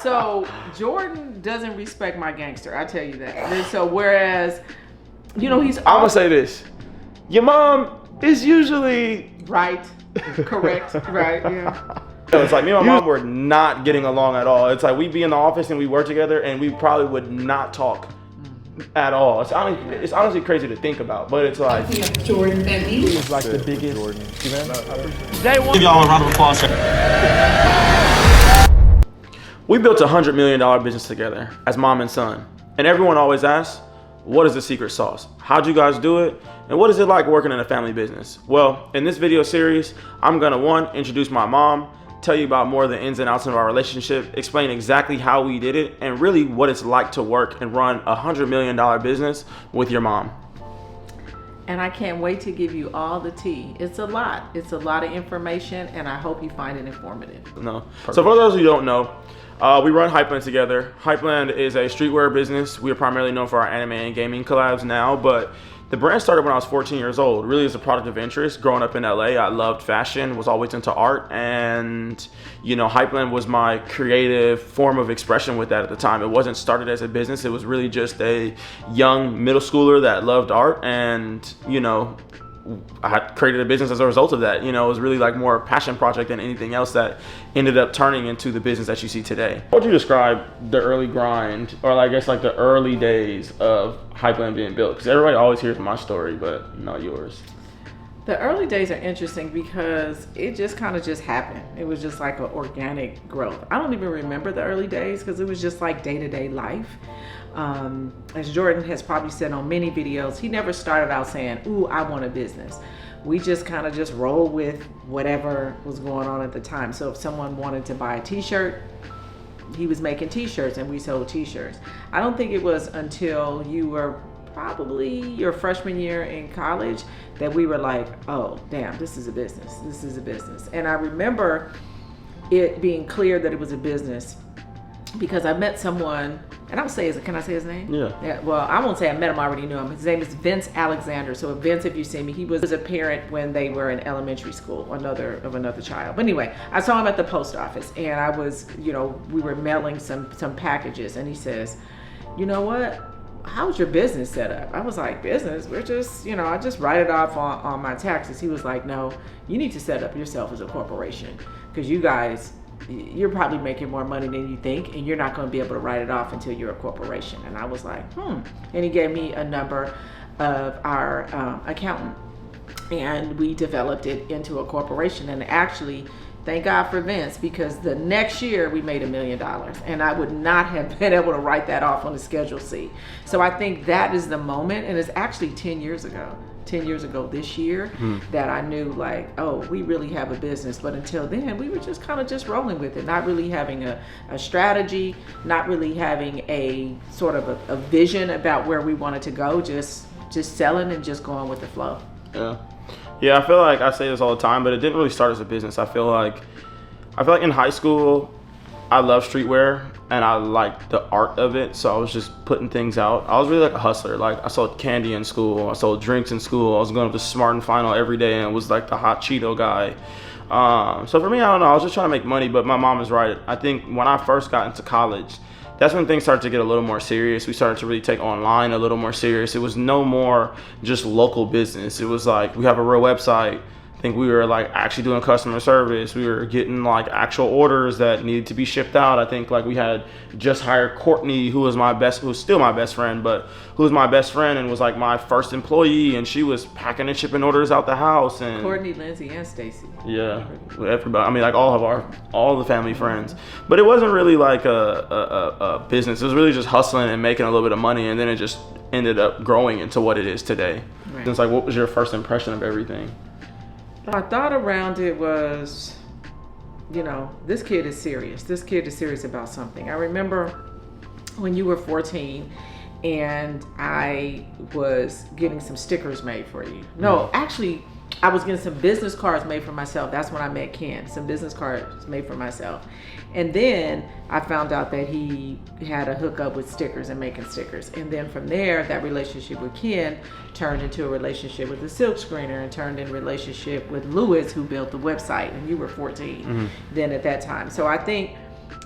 So Jordan doesn't respect my gangster. I tell you that. And so whereas, he's. I'm gonna say this: your mom is usually right, correct, right, yeah. It's like me and my mom were not getting along at all. It's like we'd be in the office and we work together and we probably would not talk at all. It's honestly crazy to think about, but it's like Jordan and me. It's like the biggest Jordan. Give y'all a round of applause. We built a $100 million business together as mom and son, and everyone always asks, what is the secret sauce? How'd you guys do it? And what is it like working in a family business? Well, in this video series, I'm gonna introduce my mom, tell you about more of the ins and outs of our relationship, explain exactly how we did it, and really what it's like to work and run a $100 million business with your mom. And I can't wait to give you all the tea. It's a lot of information, and I hope you find it informative. No. Perfect. So for those who don't know, we run Hypeland together. Hypeland is a streetwear business. We are primarily known for our anime and gaming collabs now, but the brand started when I was 14 years old, really as a product of interest. Growing up in LA, I loved fashion, was always into art, and Hypeland was my creative form of expression with that at the time. It wasn't started as a business, it was really just a young middle schooler that loved art, and I had created a business as a result of that. It was really like more a passion project than anything else that ended up turning into the business that you see today. How would you describe the early grind, or I guess like the early days of Hypeland being built? Because everybody always hears my story, but not yours. The early days are interesting because it just kind of just happened. It was just like an organic growth. I don't even remember the early days because it was just like day-to-day life. As Jordan has probably said on many videos, he never started out saying, ooh, I want a business. We just kind of just rolled with whatever was going on at the time. So if someone wanted to buy a t-shirt, he was making t-shirts and we sold t-shirts. I don't think it was until you were probably your freshman year in college that we were like, oh, damn, this is a business. This is a business. And I remember it being clear that it was a business because I met someone, and can I say his name? Yeah. Well, I won't say I met him, I already knew him. His name is Vince Alexander. So Vince, if you see me, he was a parent when they were in elementary school, another child. But anyway, I saw him at the post office, and I was, we were mailing some packages, and he says, you know what? How's your business set up? I was like, business? We're just, I just write it off on my taxes. He was like, no, you need to set up yourself as a corporation because you guys, you're probably making more money than you think, and you're not going to be able to write it off until you're a corporation. And I was like, And he gave me a number of our accountant, and we developed it into a corporation. And actually, thank God for Vince, because the next year we made $1 million, and I would not have been able to write that off on the Schedule C. So I think that is the moment, and it's actually 10 years ago this year that I knew like, oh, we really have a business. But until then, we were just kind of just rolling with it, not really having a strategy, not really having a sort of a vision about where we wanted to go, just selling and just going with the flow. Yeah, I feel like I say this all the time, but it didn't really start as a business. I feel like in high school, I loved streetwear and I liked the art of it. So I was just putting things out. I was really like a hustler. Like I sold candy in school. I sold drinks in school. I was going up to Smart and Final every day and was like the hot Cheeto guy. So for me, I don't know. I was just trying to make money, but my mom is right. I think when I first got into college, that's when things started to get a little more serious. We started to really take online a little more serious. It was no more just local business. It was like, we have a real website. I think we were like actually doing customer service. We were getting like actual orders that needed to be shipped out. I think like we had just hired Courtney, who's still my best friend, but who was my best friend and was like my first employee, and she was packing and shipping orders out the house. And Courtney, Lindsay, and Stacy. Yeah, everybody. I mean, like all the family friends. But it wasn't really like a business. It was really just hustling and making a little bit of money, and then it just ended up growing into what it is today. Right. It's like, what was your first impression of everything? My thought around it was, this kid is serious. This kid is serious about something. I remember when you were 14 and I was getting some stickers made for you. No, actually, I was getting some business cards made for myself. That's when I met Ken, some business cards made for myself. And then I found out that he had a hookup with stickers and making stickers. And then from there, that relationship with Ken turned into a relationship with the silk screener and turned in a relationship with Lewis, who built the website. And you were 14 then at that time. So I think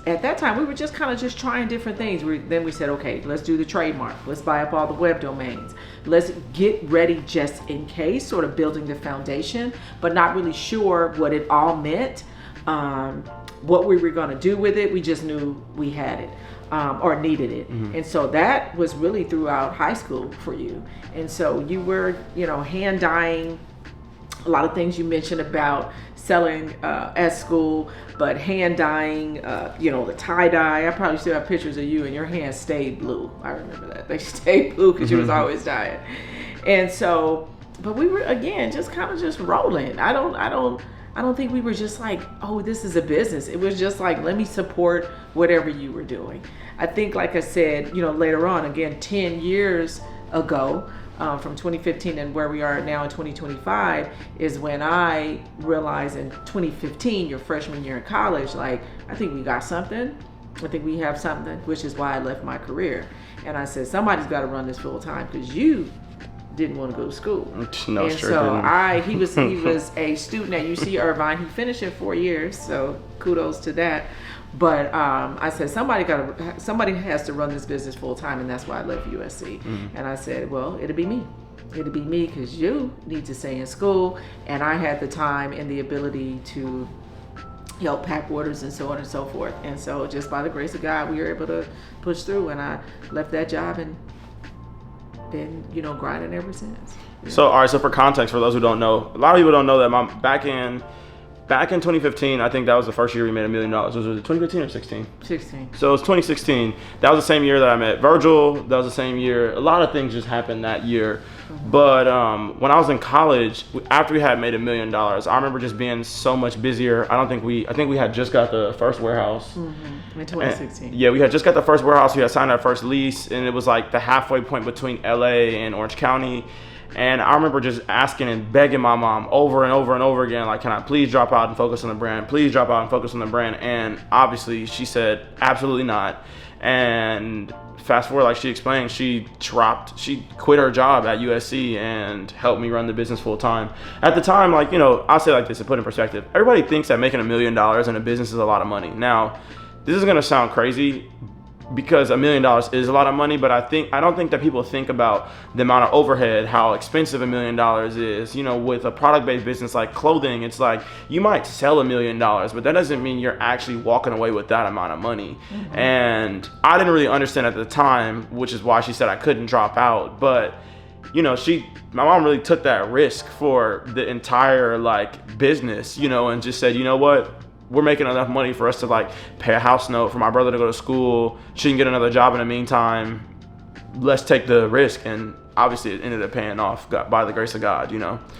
at that time, we were just kind of just trying different things. Then we said, okay, let's do the trademark. Let's buy up all the web domains. Let's get ready just in case, sort of building the foundation, but not really sure what it all meant, what we were going to do with it. We just knew we had it. Or needed it. And so that was really throughout high school for you. And so you were, hand dyeing, a lot of things you mentioned about selling at school, but hand dyeing, the tie dye. I probably still have pictures of you and your hands stayed blue. I remember that. They stayed blue because you was always dyeing. And so, but we were, again, just kind of just rolling. I don't think we were just like, oh, this is a business. It was just like, let me support whatever you were doing. I think, like I said, later on, again, 10 years ago, from 2015 and where we are now in 2025 is when I realized in 2015, your freshman year in college, like, I think we got something. I think we have something, which is why I left my career. And I said, somebody's got to run this full time because you didn't want to go to school. No, and sure so didn't. he was a student at UC Irvine. He finished in 4 years, so kudos to that. But I said somebody has to run this business full time, and that's why I left USC. And I said, well, it'll be me. It'll be me because you need to stay in school, and I had the time and the ability to help pack orders and so on and so forth. And so just by the grace of God, we were able to push through, and I left that job and been, grinding ever since. So, all right, so for context, for those who don't know, a lot of people don't know that back in 2015, I think that was the first year we made $1 million. Was it 2015 or 16? 16. So it was 2016. That was the same year that I met Virgil. That was the same year. A lot of things just happened that year. But when I was in college, after we had made $1 million, I remember just being so much busier. I think we had just got the first warehouse. In 2016. Yeah, we had just got the first warehouse. We had signed our first lease, and it was like the halfway point between LA and Orange County. And I remember just asking and begging my mom over and over and over again, like, can I please drop out and focus on the brand? Please drop out and focus on the brand. And obviously she said, absolutely not. And fast forward, like she explained, she quit her job at USC and helped me run the business full time. At the time, like, I'll say like this to put in perspective. Everybody thinks that making $1 million in a business is a lot of money. Now, this is going to sound crazy, because $1 million is a lot of money, but I don't think that people think about the amount of overhead, how expensive $1 million is. With a product-based business like clothing, it's like you might sell $1 million, but that doesn't mean you're actually walking away with that amount of money. And I didn't really understand at the time, which is why she said I couldn't drop out. But my mom really took that risk for the entire business, and just said, you know what? We're making enough money for us to pay a house note for my brother to go to school. She can get another job in the meantime. Let's take the risk. And obviously it ended up paying off by the grace of God,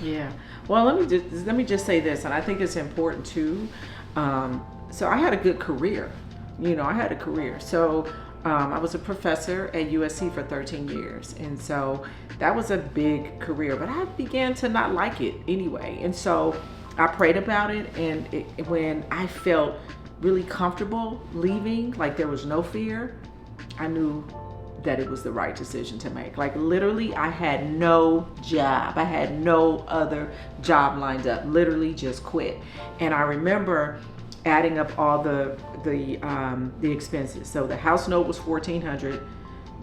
Yeah. Well, let me just say this, and I think it's important too. So I had a good career. I had a career. So I was a professor at USC for 13 years. And so that was a big career, but I began to not like it anyway. And so I prayed about it, and when I felt really comfortable leaving, like there was no fear, I knew that it was the right decision to make. Like literally, I had no job. I had no other job lined up. Literally just quit. And I remember adding up all the expenses. So the house note was $1,400.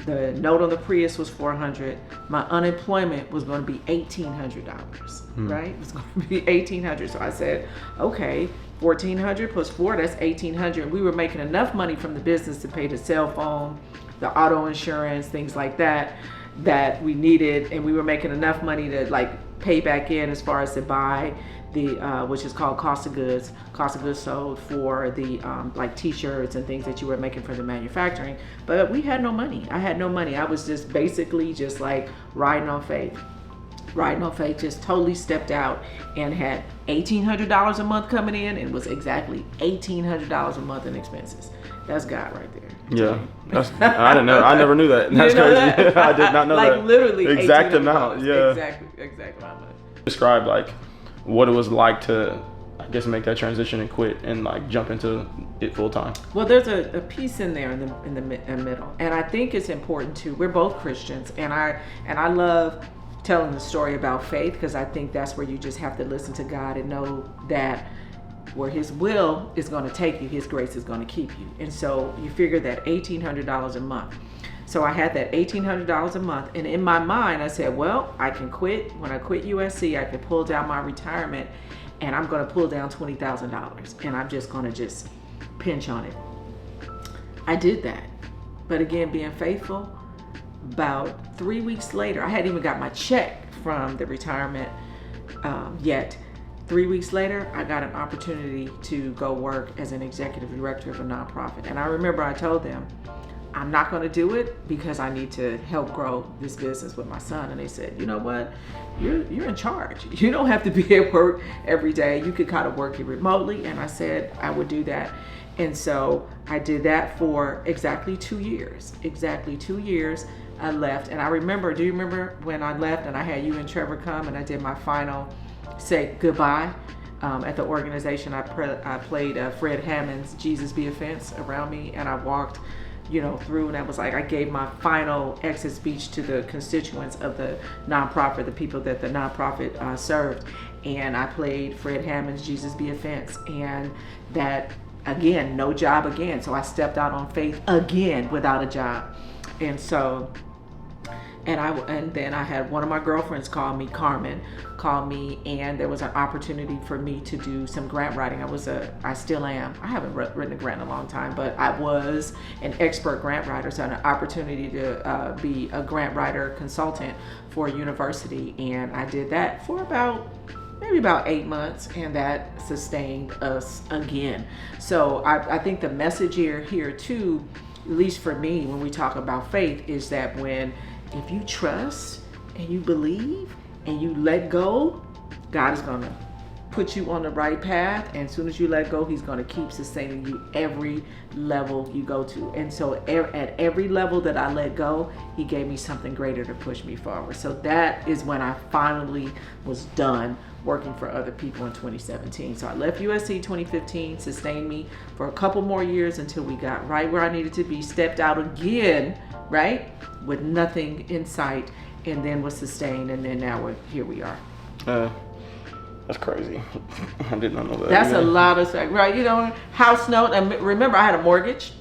The note on the Prius was $400. My unemployment was going to be $1,800, right? It was going to be $1,800. So I said, okay, $1,400 plus $4, that's $1,800. We were making enough money from the business to pay the cell phone, the auto insurance, things like that we needed, and we were making enough money to pay back in as far as to buy the which is called cost of goods sold for the t-shirts and things that you were making for the manufacturing. But we had no money. I had no money. I was just basically just riding on faith, just totally stepped out and had $1,800 a month coming in, and was exactly $1,800 a month in expenses. That's God right there. Yeah, I didn't know. I never knew that. That's crazy. That? I did not know that. Literally exact amount. Yeah, exact amount of money. Describe what it was like to, I guess, make that transition and quit and jump into it full time. Well, there's a piece in there in the middle, and I think it's important too. We're both Christians, and I love telling the story about faith, because I think that's where you just have to listen to God and know that Where his will is going to take you, his grace is going to keep you. And so you figure that $1,800 a month. So I had that $1,800 a month, and in my mind I said, well, I can quit. When I quit USC, I can pull down my retirement, and I'm going to pull down $20,000, and I'm just going to just pinch on it. I did that. But again, being faithful, about 3 weeks later, I hadn't even got my check from the retirement yet. 3 weeks later, I got an opportunity to go work as an executive director of a nonprofit. And I remember I told them, I'm not going to do it because I need to help grow this business with my son. And they said, you know what? You're in charge. You don't have to be at work every day. You could kind of work it remotely. And I said I would do that. And so I did that for exactly 2 years. Exactly 2 years. I left. And I remember, do you remember when I left and I had you and Trevor come and I did my final say goodbye at the organization? I played Fred Hammond's Jesus Be Offense around me, and I walked through, and I was like, I gave my final exit speech to the constituents of the nonprofit, the people that the nonprofit served, and I played Fred Hammond's Jesus Be Offense, and that, again, no job again, so I stepped out on faith again without a job. And so and then I had one of my girlfriends Carmen call me, and there was an opportunity for me to do some grant writing. I still am. I haven't written a grant in a long time, but I was an expert grant writer, so I had an opportunity to be a grant writer consultant for a university, and I did that for maybe about 8 months, and that sustained us again. So I think the message here too, at least for me, when we talk about faith, is that if you trust and you believe and you let go, God is going to put you on the right path. And as soon as you let go, he's going to keep sustaining you every level you go to. And so at every level that I let go, he gave me something greater to push me forward. So that is when I finally was done working for other people in 2017. So I left USC 2015, sustained me for a couple more years until we got right where I needed to be, stepped out again, right, with nothing in sight, and then was sustained, and then now here we are. That's crazy. I did not know that. That's a lot of stuff, right? House note. And remember, I had a mortgage.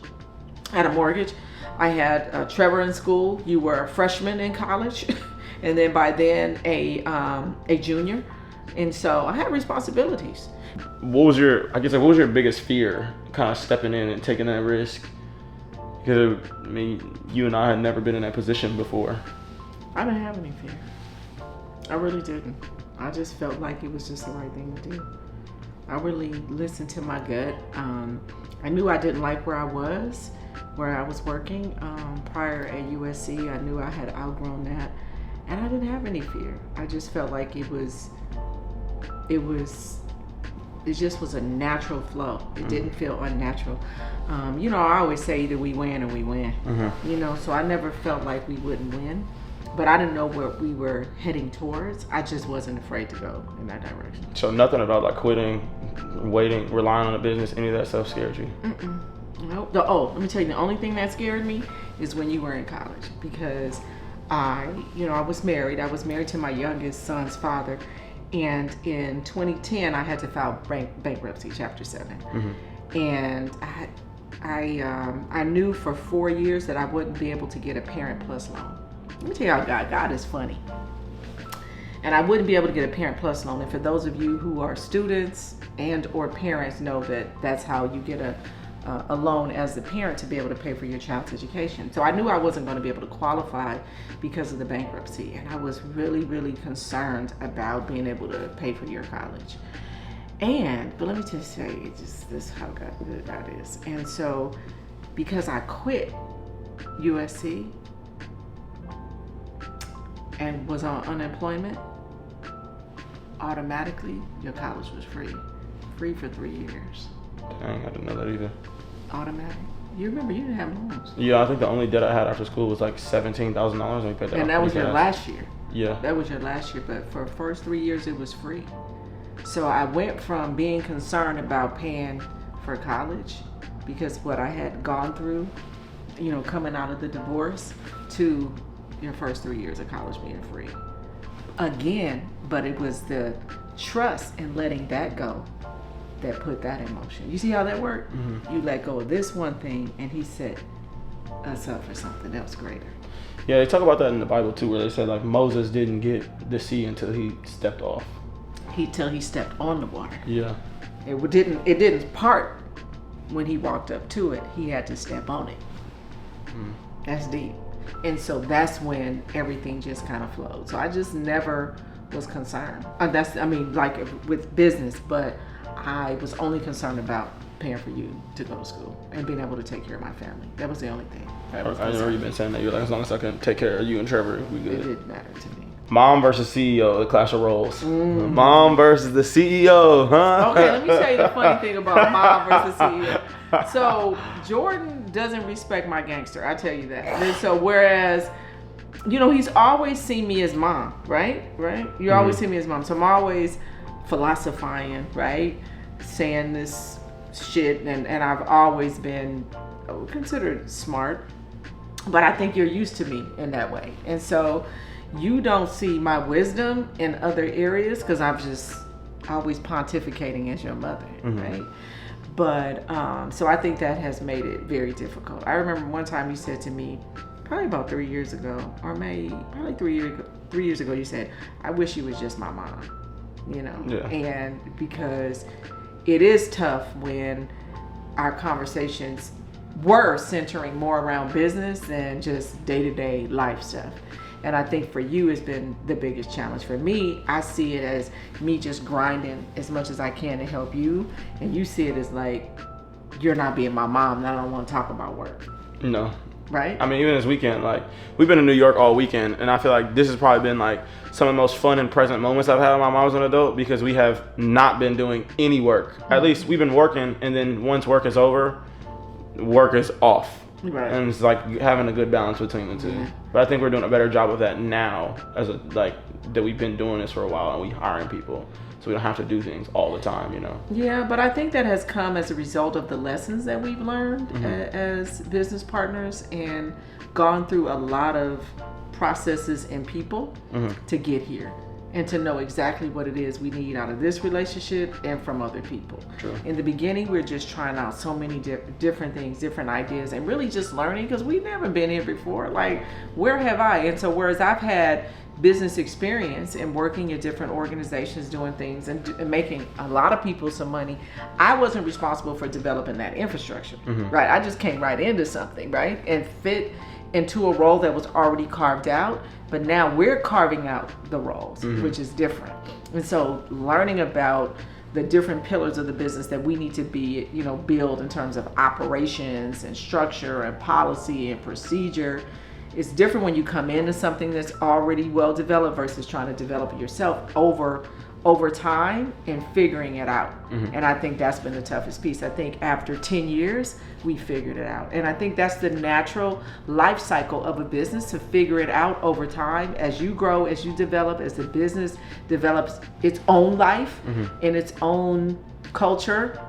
I had Trevor in school. You were a freshman in college, and then by then a junior, and so I had responsibilities. What was your biggest fear, kind of stepping in and taking that risk? Because you and I had never been in that position before. I didn't have any fear. I really didn't. I just felt like it was just the right thing to do. I really listened to my gut. I knew I didn't like where I was working prior at USC. I knew I had outgrown that, and I didn't have any fear. I just felt like it just was a natural flow. It didn't feel unnatural. I always say either we win or we win. So I never felt like we wouldn't win, but I didn't know where we were heading towards. I just wasn't afraid to go in that direction. So nothing about like quitting, waiting, relying on a business, any of that stuff scared you? Nope. Let me tell you, the only thing that scared me is when you were in college, because I was married. I was married to my youngest son's father. And in 2010, I had to file bankruptcy, Chapter 7. And I knew for 4 years that I wouldn't be able to get a Parent Plus loan. Let me tell you how God is funny. And I wouldn't be able to get a Parent Plus loan. And for those of you who are students and or parents know that that's how you get a loan as the parent to be able to pay for your child's education. So I knew I wasn't going to be able to qualify because of the bankruptcy, and I was really, really concerned about being able to pay for your college. But let me just say, this is how good God is. And so, because I quit USC and was on unemployment, automatically your college was free for 3 years. Dang, I didn't know that either. Automatic. You remember you didn't have loans. Yeah, I think the only debt I had after school was like $17,000, and we paid that. And that was your last year. Yeah. That was your last year, but for the first 3 years it was free. So I went from being concerned about paying for college because what I had gone through, coming out of the divorce, to your first 3 years of college being free. Again, but it was the trust and letting that go that put that in motion. You see how that worked? You let go of this one thing, and he set us up for something else greater. Yeah, they talk about that in the Bible too, where they said like Moses didn't get the sea until he stepped off. Till he stepped on the water. Yeah. It didn't part when he walked up to it. He had to step on it. That's deep. And so that's when everything just kind of flowed. So I just never was concerned. Like with business, but I was only concerned about paying for you to go to school and being able to take care of my family. That was the only thing. I know you've been saying that. You're like, as long as I can take care of you and Trevor, we good. It didn't matter to me. Mom versus CEO, the clash of roles. Mom versus the CEO, huh? Okay, let me tell you the funny thing about mom versus CEO. So Jordan doesn't respect my gangster, I tell you that. And so whereas, he's always seen me as mom, right? You always see me as mom. So I'm always philosophizing, right? Saying this shit, and I've always been considered smart, but I think you're used to me in that way. And so you don't see my wisdom in other areas because I'm just always pontificating as your mother, right? But so I think that has made it very difficult. I remember one time you said to me, probably about 3 years ago, or maybe probably 3 years ago, you said, I wish you was just my mom, Yeah. And because it is tough when our conversations were centering more around business than just day-to-day life stuff. And I think for you it's been the biggest challenge. For me, I see it as me just grinding as much as I can to help you, and you see it as like you're not being my mom and I don't want to talk about work. No. Right? I mean, even this weekend, like, we've been in New York all weekend, and I feel like this has probably been like some of the most fun and present moments I've had with my mom as an adult, because we have not been doing any work. At least we've been working, and then once work is over, work is off. Right. And it's like having a good balance between the two. But I think we're doing a better job of that now, that we've been doing this for a while and we hiring people, so we don't have to do things all the time, Yeah, but I think that has come as a result of the lessons that we've learned as business partners, and gone through a lot of processes and people to get here, and to know exactly what it is we need out of this relationship and from other people. True. In the beginning, we're just trying out so many different things, different ideas, and really just learning, because we've never been here before. Like, where have I? And so whereas I've had business experience and working at different organizations, doing things and making a lot of people some money, I wasn't responsible for developing that infrastructure, right? I just came right into something, right? And fit into a role that was already carved out, but now we're carving out the roles, which is different. And so learning about the different pillars of the business that we need to be, build in terms of operations and structure and policy and procedure. It's different when you come into something that's already well developed versus trying to develop it yourself over time and figuring it out. And I think that's been the toughest piece. I think after 10 years, we figured it out. And I think that's the natural life cycle of a business, to figure it out over time as you grow, as you develop, as the business develops its own life and its own culture,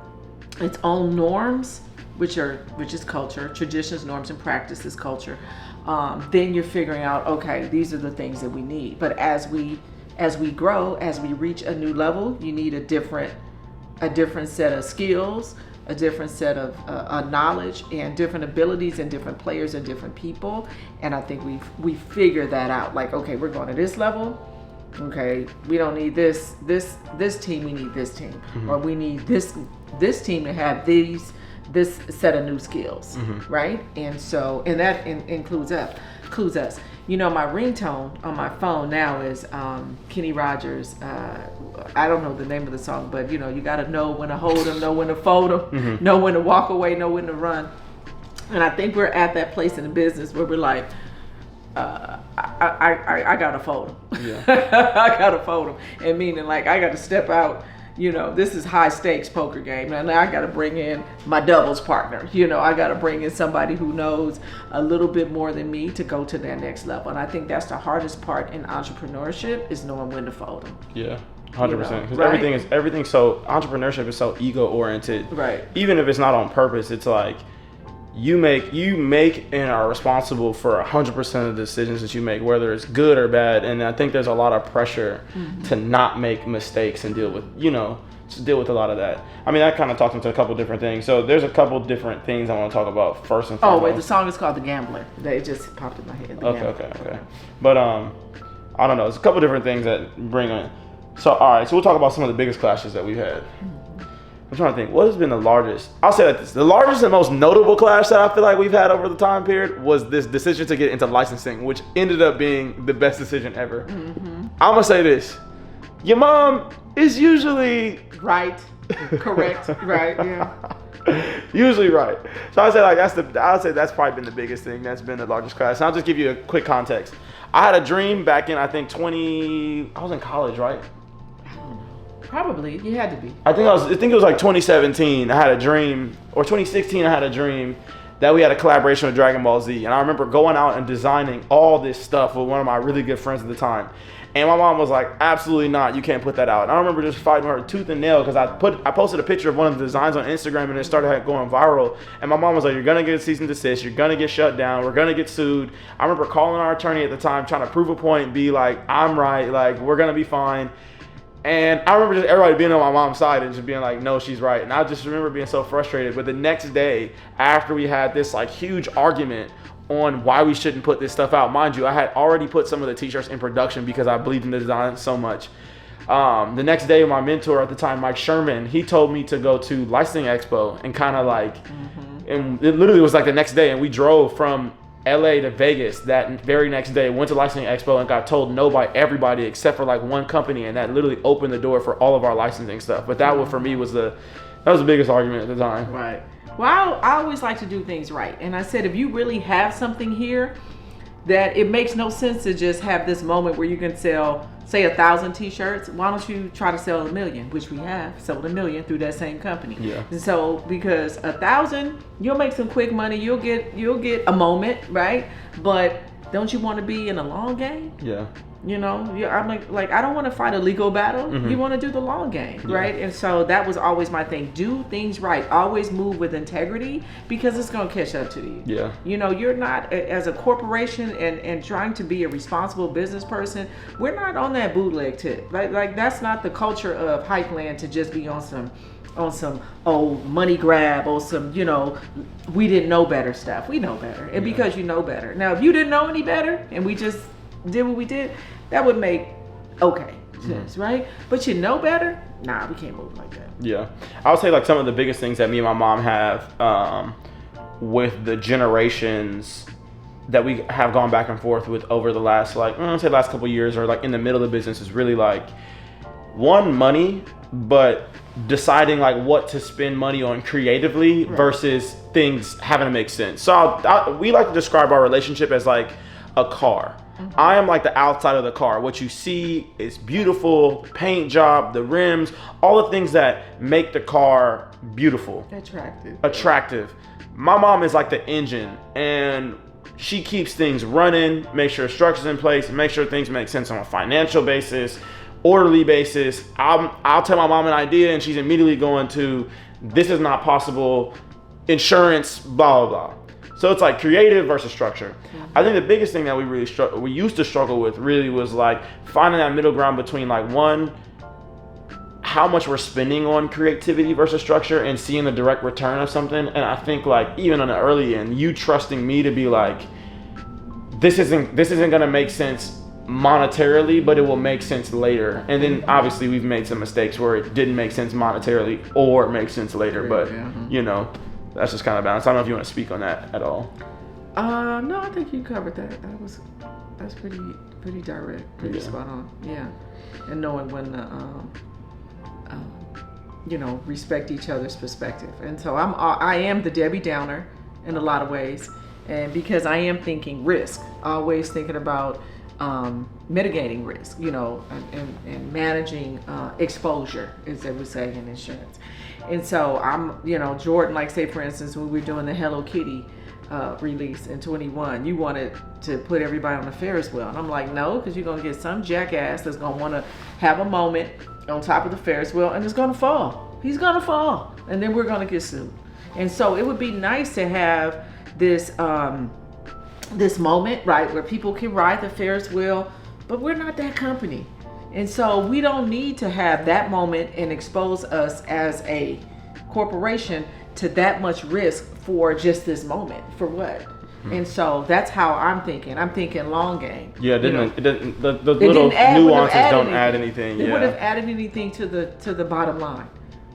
its own norms, which is culture, traditions, norms, and practices, culture. Then you're figuring out, okay, these are the things that we need. But as we grow, as we reach a new level, you need a different set of skills, a different set of knowledge, and different abilities, and different players and different people. And I think we figured that out. Like, okay, we're going to this level. Okay, we don't need this team. We need this team, or we need this team to have this set of new skills, right? And so, and that includes us. My ringtone on my phone now is Kenny Rogers. I don't know the name of the song, but you got to know when to hold them, know when to fold them, know when to walk away, know when to run. And I think we're at that place in the business where we're like, I got to fold them. Yeah. I got to fold them. And meaning, like, I got to step out. This is high stakes poker game, and I got to bring in my doubles partner. I got to bring in somebody who knows a little bit more than me to go to that next level. And I think that's the hardest part in entrepreneurship, is knowing when to fold them. Yeah, 100%. Because right? everything. So entrepreneurship is so ego oriented. Right. Even if it's not on purpose, it's like you make and are responsible for 100% of the decisions that you make, whether it's good or bad. And I think there's a lot of pressure to not make mistakes and deal with, deal with a lot of that. I mean, that kind of talks into a couple different things. So there's a couple different things I want to talk about first and foremost. Oh wait, the song is called "The Gambler." It just popped in my head. Okay. But I don't know. There's a couple different things that bring in. So all right, so we'll talk about some of the biggest clashes that we've had. I'm trying to think. What has been the largest? I'll say that the largest and most notable clash that I feel like we've had over the time period was this decision to get into licensing, which ended up being the best decision ever. I'm gonna say this: your mom is usually right, correct, right, yeah, usually right. So I say like I'll say that's probably been the biggest thing. That's been the largest clash. And I'll just give you a quick context. I had a dream back in I was in college, right? Probably, you had to be. I think it was like 2017. I had a dream, or 2016. I had a dream that we had a collaboration with Dragon Ball Z, and I remember going out and designing all this stuff with one of my really good friends at the time. And my mom was like, "Absolutely not! You can't put that out." And I remember just fighting her tooth and nail because I posted a picture of one of the designs on Instagram, and it started going viral. And my mom was like, "You're gonna get a cease and desist. You're gonna get shut down. We're gonna get sued." I remember calling our attorney at the time, trying to prove a point, be like, "I'm right. Like we're gonna be fine." And I remember just everybody being on my mom's side and just being like, no, she's right. And I just remember being so frustrated. But the next day, after we had this like huge argument on why we shouldn't put this stuff out, mind you, I had already put some of the t-shirts in production because I believed in the design so much. The next day, my mentor at the time, Mike Sherman, he told me to go to Licensing Expo and kind of like, and it literally was like the next day, and we drove from LA to Vegas that very next day, went to Licensing Expo and got told no by everybody except for like one company, and that literally opened the door for all of our licensing stuff. But that one for me was the biggest argument at the time. Right. Well, I always like to do things right, and I said if you really have something here that it makes no sense to just have this moment where you can sell, say, 1,000 t-shirts. Why don't you try to sell 1 million, which we have sold 1 million through that same company. Yeah. And so because 1,000, you'll make some quick money, you'll get a moment, right? But don't you want to be in a long game? Yeah. You know, I'm like I don't want to fight a legal battle. You want to do the long game, right? And so that was always my thing. Do things right. Always move with integrity because it's going to catch up to you. Yeah. You know, you're not, as a corporation and trying to be a responsible business person, we're not on that bootleg tip. Like that's not the culture of Hypeland to just be on some money grab or some, you know, we didn't know better stuff. We know better. And because you know better. Now, if you didn't know any better and we just did what we did, that would make sense, right? But you know better? Nah, we can't move like that. Yeah. I would say like some of the biggest things that me and my mom have with the generations that we have gone back and forth with over the last last couple of years or like in the middle of the business is really like one, money, but deciding like what to spend money on creatively versus things having to make sense. So we like to describe our relationship as like a car. I am like the outside of the car. What you see is beautiful, paint job, the rims, all the things that make the car beautiful. Attractive. My mom is like the engine, and she keeps things running, make sure structure's in place, make sure things make sense on a financial basis, orderly basis. I'll tell my mom an idea and she's immediately going to, this is not possible, insurance, blah, blah, blah. So it's like creative versus structure. I think the biggest thing that we used to struggle with really was like finding that middle ground between like one, how much we're spending on creativity versus structure and seeing the direct return of something. And I think like even on the early end, you trusting me to be like, this isn't gonna make sense monetarily, but it will make sense later. And then obviously we've made some mistakes where it didn't make sense monetarily or it makes sense later. But you know, that's just kind of balance. I don't know if you want to speak on that at all. No, I think you covered that. That's pretty direct, pretty spot on. Yeah, and knowing when respect each other's perspective. And so I am the Debbie Downer in a lot of ways, and because I am thinking risk, always thinking about mitigating risk, and managing exposure, as they would say in insurance. And so I'm, Jordan, like say for instance, when we were doing the Hello Kitty release in 21, you wanted to put everybody on the Ferris wheel. And I'm like, no, because you're going to get some jackass that's going to want to have a moment on top of the Ferris wheel and it's going to fall. He's going to fall. And then we're going to get sued. And so it would be nice to have this this moment, right, where people can ride the Ferris wheel, but we're not that company. And so we don't need to have that moment and expose us as a corporation to that much risk for just this moment. For what? And so that's how I'm thinking. I'm thinking long game. Yeah, the little wouldn't nuances have don't add anything. It Yeah. would have added anything to the bottom line.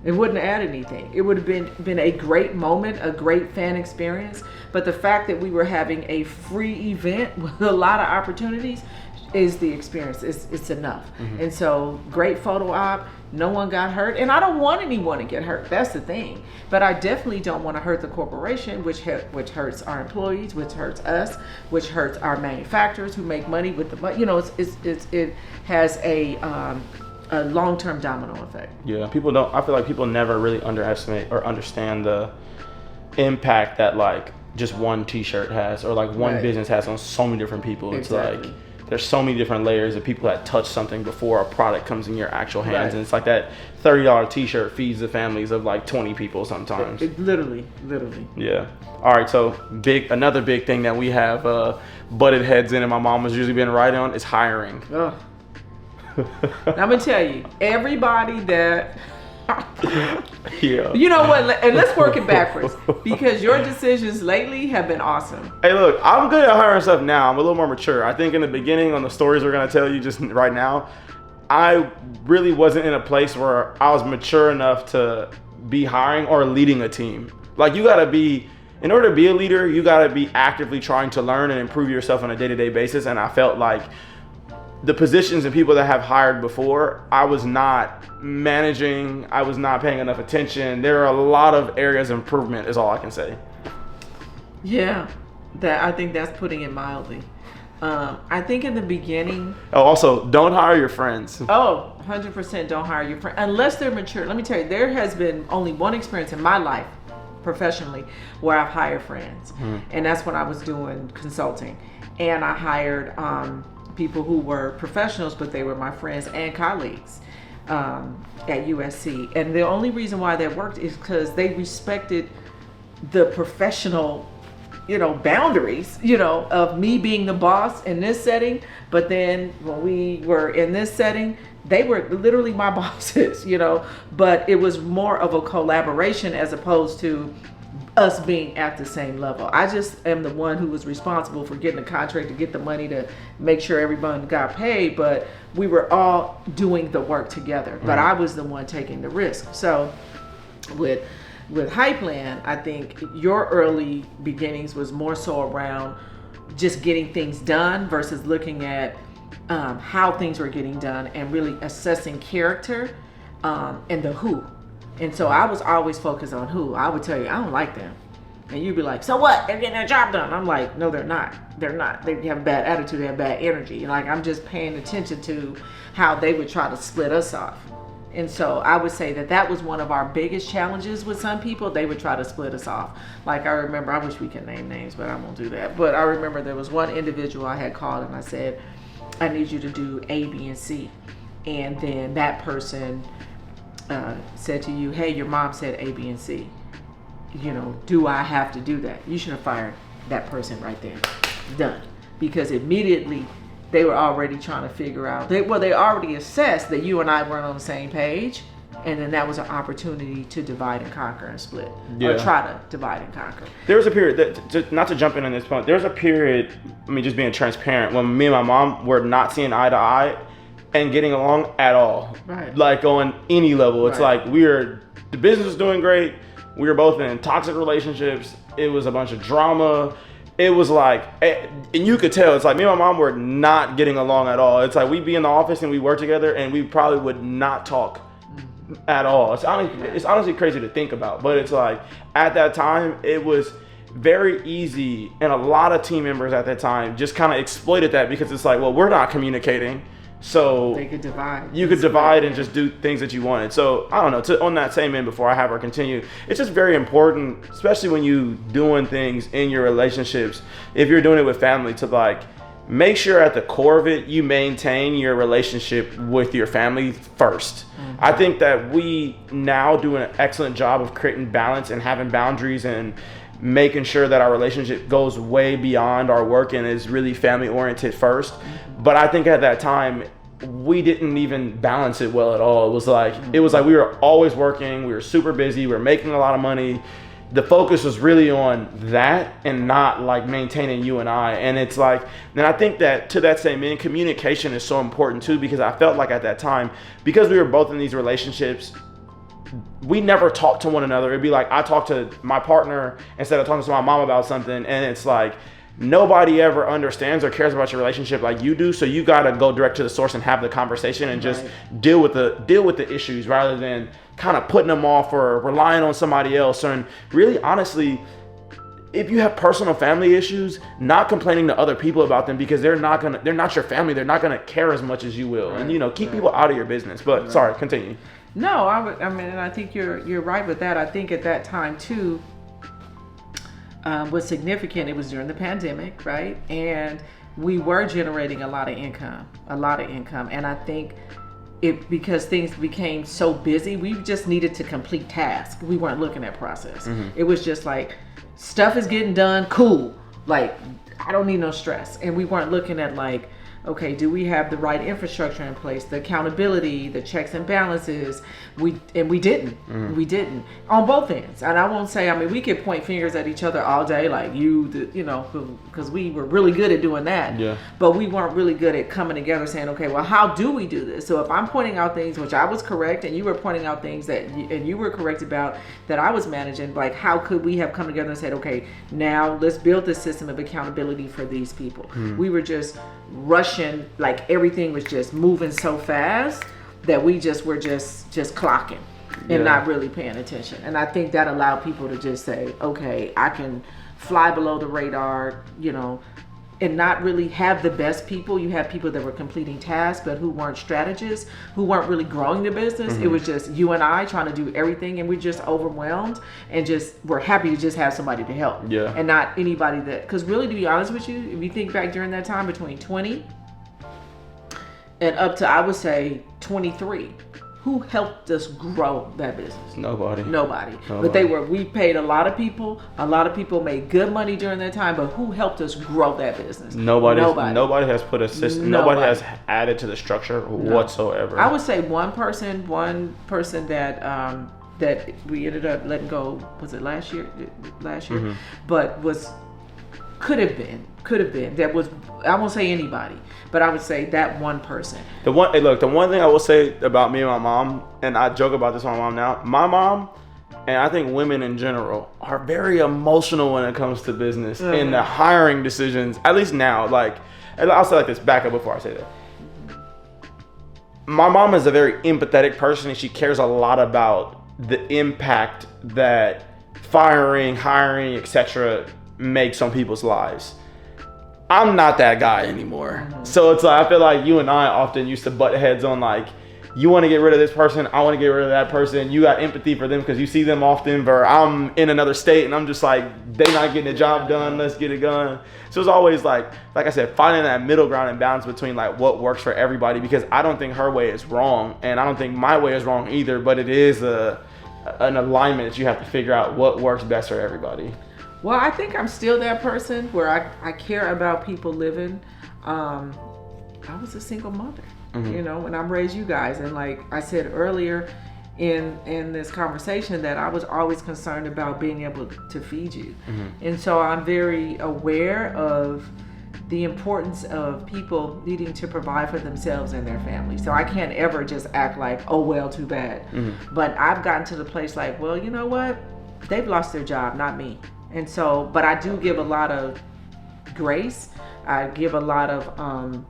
It wouldn't add anything. It would have been a great moment, a great fan experience. But the fact that we were having a free event with a lot of opportunities is the experience. It's enough. And so great photo op. No one got hurt, and I don't want anyone to get hurt. That's the thing. But I definitely don't want to hurt the corporation, which hurts our employees, which hurts us, which hurts our manufacturers who make money with the money. You know, it has a long-term domino effect. Yeah, I feel like people never really underestimate or understand the impact that like just one T-shirt has, or like one business has on so many different people. Exactly. It's like there's so many different layers of people that touch something before a product comes in your actual hands. And it's like that $30 T-shirt feeds the families of like 20 people sometimes. Literally. Yeah. All right. So another big thing that we have butted heads in, and my mom was usually been right on, is hiring. Now, I'm gonna tell you, everybody that Yeah. You know what? And let's work it backwards, because your decisions lately have been awesome. Hey, look, I'm good at hiring stuff now. I'm a little more mature. I think in the beginning, on the stories we're gonna tell you just right now, I really wasn't in a place where I was mature enough to be hiring or leading a team. Like, you gotta be, in order to be a leader, you gotta be actively trying to learn and improve yourself on a day-to-day basis. And I felt like the positions and people that have hired before, I was not managing, I was not paying enough attention. There are a lot of areas of improvement, is all I can say. Yeah, I think that's putting it mildly. I think in the beginning. Oh, also, don't hire your friends. 100% don't hire your friend unless they're mature. Let me tell you, there has been only one experience in my life professionally where I've hired friends, and that's when I was doing consulting, and I hired people who were professionals, but they were my friends and colleagues at USC. And the only reason why that worked is because they respected the professional, boundaries, of me being the boss in this setting. But then when we were in this setting, they were literally my bosses, but it was more of a collaboration as opposed to us being at the same level. I just am the one who was responsible for getting the contract, to get the money, to make sure everyone got paid, but we were all doing the work together. But I was the one taking the risk. So with High Plan, I think your early beginnings was more so around just getting things done versus looking at how things were getting done and really assessing character and the who. And so I was always focused on who. I would tell you, I don't like them. And you'd be like, so what? They're getting their job done. I'm like, no, they're not. They're not. They have a bad attitude. They have bad energy. Like, I'm just paying attention to how they would try to split us off. And so I would say that was one of our biggest challenges with some people. They would try to split us off. Like, I remember, I wish we could name names, but I won't do that. But I remember there was one individual I had called and I said, I need you to do A, B, and C. And then that person said to you, hey, your mom said A, B, and C. Do I have to do that? You should have fired that person right there. Done. Because immediately they were already trying to figure out, they already assessed that you and I weren't on the same page. And then that was an opportunity to divide and conquer and split. Or try to divide and conquer. There was a period, not to jump in on this point, there was a period, just being transparent, when me and my mom were not seeing eye to eye and getting along at all. Right. Like, on any level. It's like the business was doing great. We were both in toxic relationships. It was a bunch of drama. It was like, and you could tell, it's like me and my mom were not getting along at all. It's like we'd be in the office and we work together and we probably would not talk at all. It's honestly crazy to think about, but it's like at that time it was very easy, and a lot of team members at that time just kind of exploited that, because it's like, well, we're not communicating, so they could divide. You could divide and just do things that you wanted. So I don't know. On that same end, before I have her continue, it's just very important, especially when you doing things in your relationships. If you're doing it with family, to like make sure at the core of it you maintain your relationship with your family first. I think that we now do an excellent job of creating balance and having boundaries and making sure that our relationship goes way beyond our work and is really family oriented first. But I think at that time we didn't even balance it well at all. It was like we were always working, we were super busy, we were making a lot of money. The focus was really on that and not like maintaining you and I. And it's like, and I think that to that same end, communication is so important too, because I felt like at that time, because we were both in these relationships, we never talked to one another. It'd be like I talked to my partner instead of talking to my mom about something, and it's like nobody ever understands or cares about your relationship like you do. So you gotta go direct to the source and have the conversation and just deal with the issues rather than kind of putting them off or relying on somebody else. And really, honestly, if you have personal family issues, not complaining to other people about them, because they're not your family. They're not gonna care as much as you will. And keep people out of your business. But sorry, continue. No, I mean, and I think you're right with that. I think at that time too, was significant. It was during the pandemic, right? And we were generating a lot of income. And I think because things became so busy, we just needed to complete tasks. We weren't looking at process. It was just like, stuff is getting done, cool. Like, I don't need no stress. And we weren't looking at like, okay, do we have the right infrastructure in place, the accountability, the checks and balances? We didn't. We didn't on both ends. And I won't say, I mean, we could point fingers at each other all day, like because we were really good at doing that. Yeah. But we weren't really good at coming together saying, okay, well, how do we do this? So if I'm pointing out things, which I was correct, and you were pointing out things and you were correct about that I was managing, like how could we have come together and said, okay, now let's build this system of accountability for these people. We were just rushing, like everything was just moving so fast that we just were just clocking and not really paying attention. And I think that allowed people to just say, okay, I can fly below the radar, and not really have the best people. You have people that were completing tasks, but who weren't strategists, who weren't really growing the business. It was just you and I trying to do everything, and we're just overwhelmed, and we're happy to just have somebody to help. Yeah. And not anybody because really, to be honest with you, if you think back during that time between 20 and up to, I would say 23, who helped us grow that business? Nobody. But we paid a lot of people. A lot of people made good money during that time, but who helped us grow that business? Nobody has put a system. Nobody has added to the structure whatsoever. I would say one person that that we ended up letting go, was it last year? But could have been. That was, I won't say anybody, but I would say that one person. The one thing I will say about me and my mom, and I joke about this with my mom now, my mom, and I think women in general, are very emotional when it comes to business and the hiring decisions, at least now. Like, I'll say like this, back up before I say that. My mom is a very empathetic person, and she cares a lot about the impact that firing, hiring, etc. makes on people's lives. I'm not that guy anymore. So it's like, I feel like you and I often used to butt heads on like, you want to get rid of this person, I want to get rid of that person. You got empathy for them because you see them often, but I'm in another state and I'm just like, they not getting the job done, let's get it done. So it's always like I said, finding that middle ground and balance between like what works for everybody, because I don't think her way is wrong and I don't think my way is wrong either, but it is an alignment that you have to figure out what works best for everybody. Well, I think I'm still that person where I care about people living. I was a single mother, and I'm raised you guys. And like I said earlier in this conversation, that I was always concerned about being able to feed you. And so I'm very aware of the importance of people needing to provide for themselves and their family. So I can't ever just act like, oh, well, too bad. But I've gotten to the place like, well, you know what? They've lost their job, not me. And so, but I do give a lot of grace. I give a lot of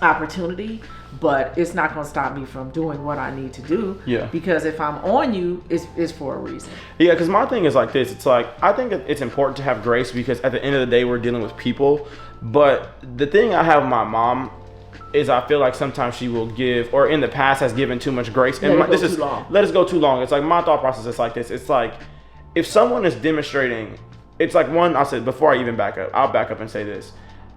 opportunity, but it's not going to stop me from doing what I need to do. Yeah. Because if I'm on you, it's for a reason. Yeah, because my thing is like this. It's like, I think it's important to have grace because at the end of the day, we're dealing with people. But the thing I have with my mom is I feel like sometimes she will give, or in the past has given too much grace. And let us go too long. It's like my thought process is like this. It's like, if someone is demonstrating, it's like I'll say before I even back up, I'll back up and say this.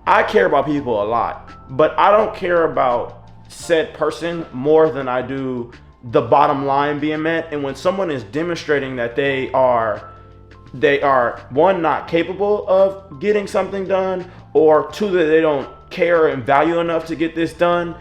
I care about people a lot, but I don't care about said person more than I do the bottom line being met. And when someone is demonstrating that they are one, not capable of getting something done, or two, that they don't care and value enough to get this done,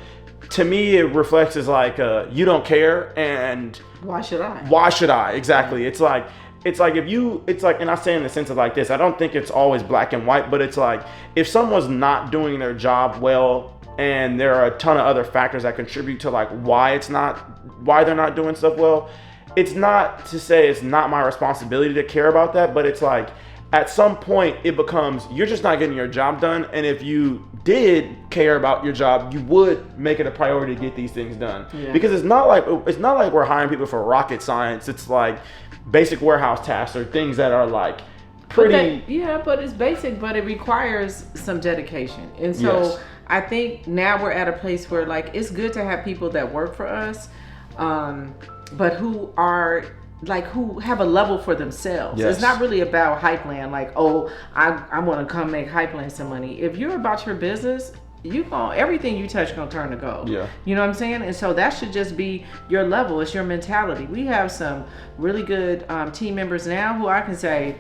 to me, it reflects as like you don't care, and why should I? Why should I? Exactly. It's like if you, it's like, and I say in the sense of like this, I don't think it's always black and white, but it's like if someone's not doing their job well, and there are a ton of other factors that contribute to like why they're not doing stuff well, it's not to say it's not my responsibility to care about that, but it's like at some point it becomes you're just not getting your job done, and if you did care about your job, you would make it a priority to get these things done. Yeah. Because it's not like we're hiring people for rocket science. It's like basic warehouse tasks or things that are like pretty. But it's basic, but it requires some dedication, and so. Yes. I think now we're at a place where like it's good to have people that work for us, but who have a level for themselves. Yes. It's not really about Hypeland, like, oh, I want to come make Hypeland some money. If you're about your business, everything you touch gonna turn to gold. Yeah. You know what I'm saying? And so that should just be your level. It's your mentality. We have some really good team members now who I can say,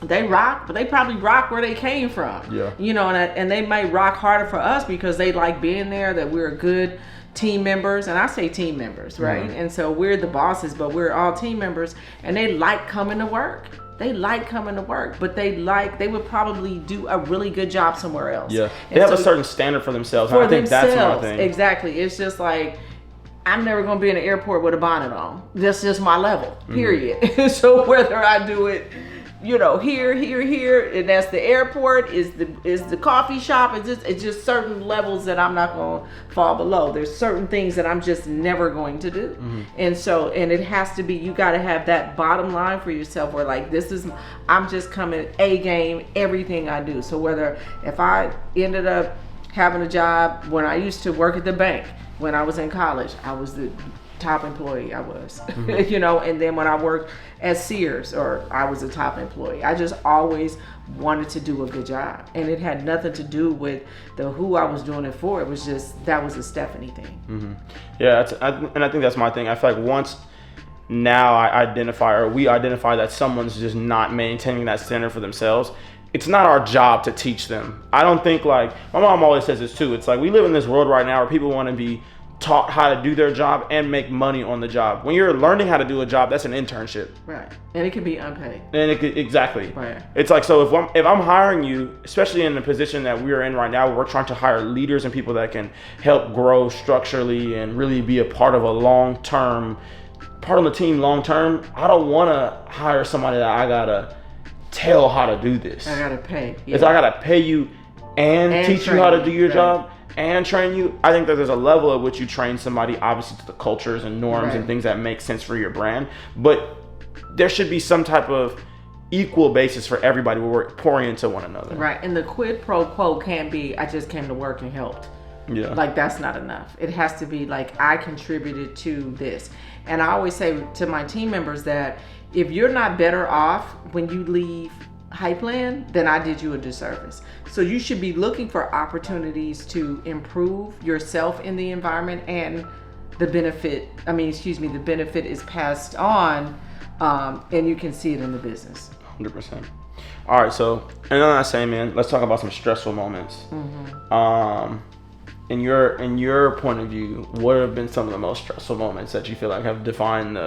they rock, but they probably rock where they came from. Yeah. You know, and they might rock harder for us because they like being there, that we're good team members. And I say team members, right? Mm-hmm. And so we're the bosses, but we're all team members, and they like coming to work. But they would probably do a really good job somewhere else. Yeah. They have a certain standard for themselves. I think that's one thing. Exactly. It's just like, I'm never going to be in the airport with a bonnet on. That's just my level, period. Mm-hmm. So whether I do it, you know, here, and that's the airport, is the coffee shop. It's just certain levels that I'm not going to fall below. There's certain things that I'm just never going to do. Mm-hmm. And it has to be, you got to have that bottom line for yourself where like, I'm just coming A game, everything I do. So if I ended up having a job when I used to work at the bank, when I was in college, I was the top employee. I was, mm-hmm. You know, and then when I worked at Sears, or I was a top employee, I just always wanted to do a good job, and it had nothing to do with who I was doing it for. It was just, that was a Stephanie thing. Mm-hmm. Yeah, and I think that's my thing. I feel like once now we identify that someone's just not maintaining that standard for themselves, it's not our job to teach them. I don't think, like, my mom always says this too, it's like we live in this world right now where people want to be taught how to do their job and make money on the job. When you're learning how to do a job, that's an internship. Right. And it can be unpaid. And exactly. Right. It's like, so if I'm hiring you, especially in the position that we're in right now, where we're trying to hire leaders and people that can help grow structurally and really be a part of the team long term, I don't want to hire somebody that I gotta tell how to do this. I gotta pay. Yeah. It's I gotta pay you and teach you how to do your job and train you. I think that there's a level at which you train somebody, obviously to the cultures and norms and things that make sense for your brand, but there should be some type of equal basis for everybody where we're pouring into one another. Right. And the quid pro quo can't be, I just came to work and helped. Yeah. Like, that's not enough. It has to be like, I contributed to this. And I always say to my team members that if you're not better off when you leave Hypeland, then I did you a disservice. So you should be looking for opportunities to improve yourself in the environment, and the benefit is passed on, and you can see it in the business. 100%. All right, so, and on that same, man, let's talk about some stressful moments. Mm-hmm. In your point of view, what have been some of the most stressful moments that you feel like have defined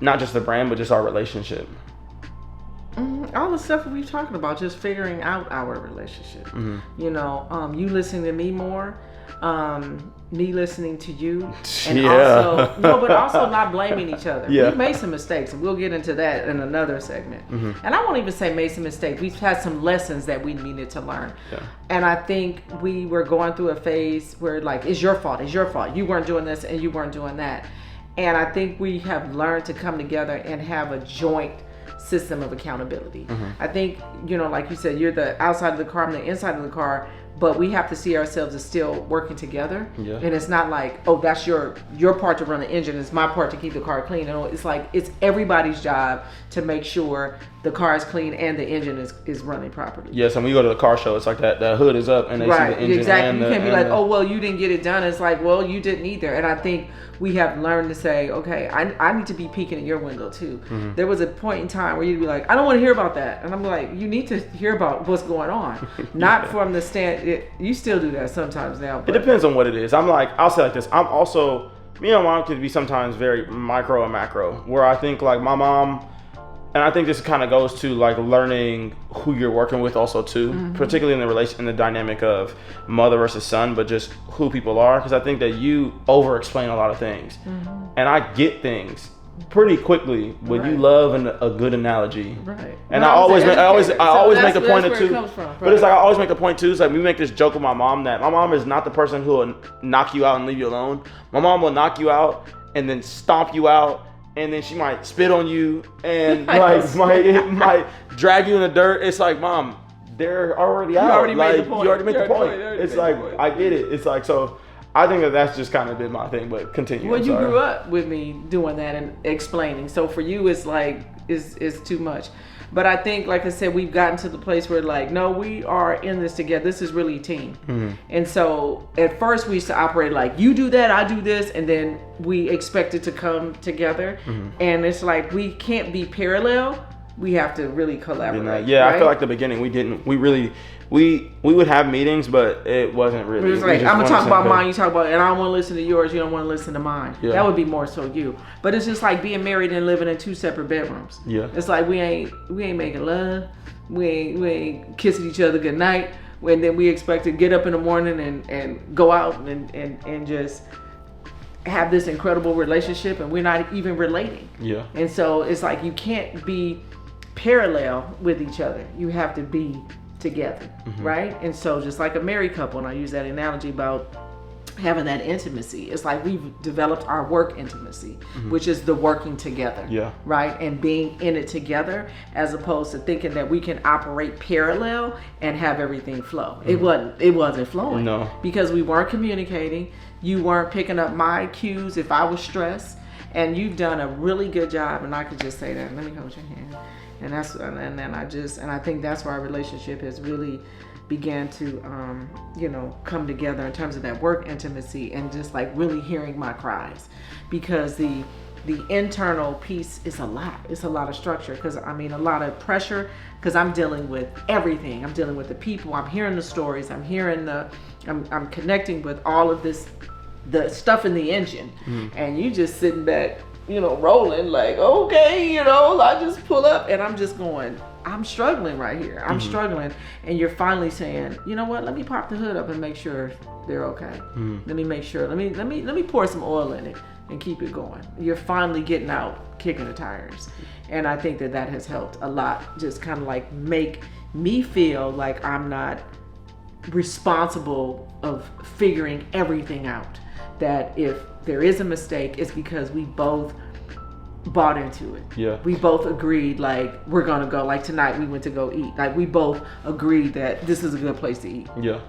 not just the brand, but just our relationship? All the stuff that we've talked about, just figuring out our relationship. Mm-hmm. You know, you listening to me more, me listening to you, and also not blaming each other. Yeah. We've made some mistakes, and we'll get into that in another segment. Mm-hmm. And I won't even say made some mistakes. We've had some lessons that we needed to learn. Yeah. And I think we were going through a phase where, like, it's your fault. You weren't doing this and you weren't doing that. And I think we have learned to come together and have a joint system of accountability. Mm-hmm. I think, you know, like you said, you're the outside of the car, I'm the inside of the car, but we have to see ourselves as still working together. Yeah. And it's not like, oh, that's your part to run the engine, it's my part to keep the car clean. No, it's like, it's everybody's job to make sure the car is clean and the engine is running properly. Yes, and when you go to the car show, it's like that the hood is up and they see the engine. Exactly. You can't be like, oh, well, you didn't get it done. It's like, well, you didn't either. And I think we have learned to say, okay, I need to be peeking at your window too. Mm-hmm. There was a point in time where you'd be like, I don't want to hear about that. And I'm like, you need to hear about what's going on. Not from the stand, You still do that sometimes now. It depends on what it is. I'll say like this. I'm also, me and my mom could be sometimes very micro and macro, where I think like my mom, and I think this kind of goes to like learning who you're working with also too, particularly in the dynamic of mother versus son, but just who people are. Because I think that you over explain a lot of things, and I get things pretty quickly when you love a good analogy. Right. And I always make the point of too. But it's like I always make the point too. It's like we make this joke with my mom that my mom is not the person who will knock you out and leave you alone. My mom will knock you out and then stomp you out, and then she might spit on you and might drag you in the dirt. It's like, Mom, they're already out. You already made the point. You already made the point. It's like I get it. It's like so. I think that's just kind of been my thing, but continue. Well, you grew up with me doing that and explaining. So for you, it's like, it's too much. But I think, like I said, we've gotten to the place where like, no, we are in this together. This is really a team. And so at first we used to operate like, you do that, I do this. And then we expect it to come together. And it's like, we can't be parallel. We have to really collaborate. Yeah, right? I feel like the beginning we would have meetings, but it wasn't really. It was like, I'm gonna talk about mine, you talk about, and I don't want to listen to yours, you don't want to listen to mine. Yeah. That would be more so you. But it's just like being married and living in 2 separate bedrooms. Yeah. It's like we ain't making love, we ain't kissing each other goodnight, and then we expect to get up in the morning and go out and just have this incredible relationship, and we're not even relating. Yeah. And so it's like you can't be parallel with each other. You have to be together, right? And so just like a married couple, and I use that analogy about having that intimacy, it's like we've developed our work intimacy, which is the working together, right? And being in it together, as opposed to thinking that we can operate parallel and have everything flow. It wasn't flowing. No. Because we weren't communicating. You weren't picking up my cues if I was stressed. And you've done a really good job, and I could just say that. Let me hold your hand. And I think that's why our relationship has really began to, come together in terms of that work intimacy and just like really hearing my cries, because the internal piece is a lot. It's a lot of structure, because a lot of pressure, because I'm dealing with everything. I'm dealing with the people. I'm hearing the stories. I'm hearing I'm connecting with all of this, the stuff in the engine, and you just sitting back, rolling like, okay, I just pull up and I'm just going, I'm struggling right here. I'm struggling. And you're finally saying, you know what, let me pop the hood up and make sure they're okay. Let me make sure, let me pour some oil in it and keep it going. You're finally getting out, kicking the tires. And I think that has helped a lot. Just kind of like make me feel like I'm not responsible of figuring everything out. That if there is a mistake, it's because we both bought into it. Yeah. We both agreed, like, we're gonna go. Like tonight, we went to go eat. Like, we both agreed that this is a good place to eat. Yeah.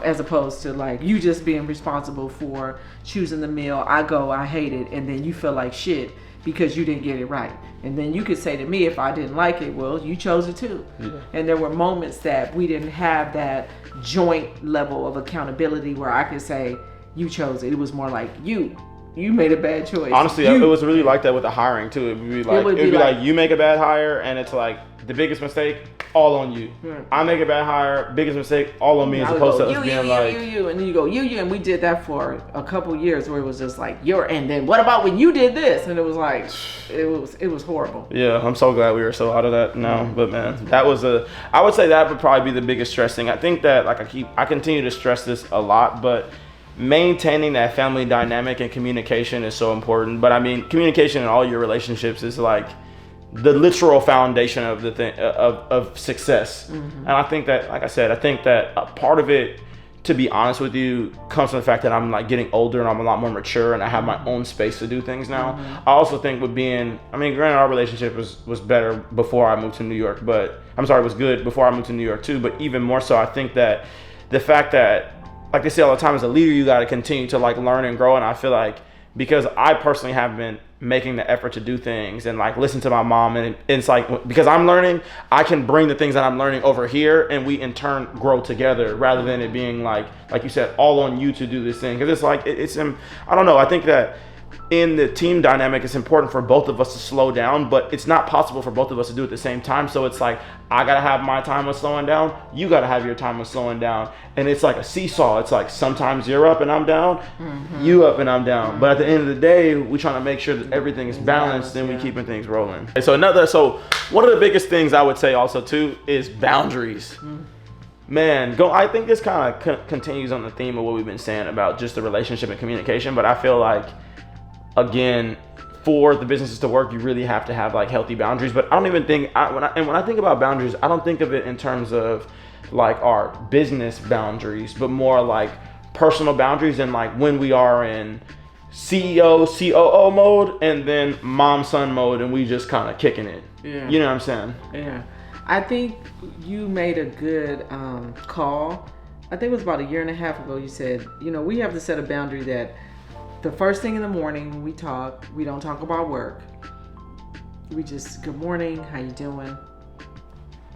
As opposed to like you just being responsible for choosing the meal. I go, I hate it, and then you feel like shit because you didn't get it right. And then you could say to me, if I didn't like it, well, you chose it too. Yeah. And there were moments that we didn't have that joint level of accountability where I could say, you chose it. It was more like you made a bad choice. Honestly, it was really like that with the hiring too. It would be like you make a bad hire, and it's like the biggest mistake, all on you. I make a bad hire, biggest mistake, all on me, as opposed to us being like you, and then you go you, and we did that for a couple years where it was just like and then what about when you did this? And it was like it was horrible. Yeah, I'm so glad we are so out of that now. But man, I would say that would probably be the biggest stress thing. I think that I continue to stress this a lot, but maintaining that family dynamic and communication is so important. But communication in all your relationships is like the literal foundation of the thing of success. And I think that, like I said, a part of it, to be honest with you, comes from the fact that I'm like getting older and I'm a lot more mature and I have my own space to do things now. I also think granted our relationship was better before I moved to New York, but it was good before I moved to New York too. But even more so, I think that the fact that, like they say all the time, as a leader, you got to continue to like learn and grow. And I feel like because I personally have been making the effort to do things and like listen to my mom, and it's like because I'm learning, I can bring the things that I'm learning over here, and we in turn grow together rather than it being like you said, all on you to do this thing. Because it's like I don't know. I think that in the team dynamic, it's important for both of us to slow down, but it's not possible for both of us to do it at the same time. So it's like, I gotta have my time of slowing down, you gotta have your time of slowing down. And it's like a seesaw. It's like sometimes you're up and I'm down, you up and I'm down. But at the end of the day, we're trying to make sure that everything is balanced and we keeping things rolling. So one of the biggest things I would say also too is boundaries. Man, I think this kind of continues on the theme of what we've been saying about just the relationship and communication, but I feel like, again, for the businesses to work, you really have to have like healthy boundaries. But I don't even think, when I think about boundaries, I don't think of it in terms of like our business boundaries, but more like personal boundaries, and like when we are in CEO, COO mode, and then mom, son mode, and we just kind of kicking it. Yeah. You know what I'm saying? Yeah. I think you made a good call. I think it was about 1.5 years ago, you said, we have to set a boundary that the first thing in the morning when we talk, we don't talk about work. We just, good morning, how you doing?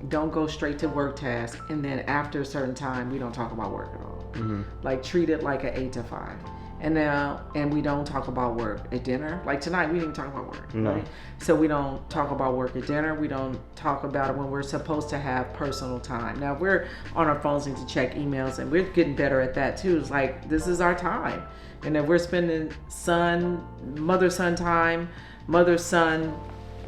Don't go straight to work task. And then after a certain time, we don't talk about work at all. Like treat it like an 8 to 5. And we don't talk about work at dinner. Like tonight, we didn't even talk about work. No. Right? So we don't talk about work at dinner. We don't talk about it when we're supposed to have personal time. Now we're on our phones and to check emails, and we're getting better at that too. It's like, this is our time. And if we're spending mother-son time, mother-son,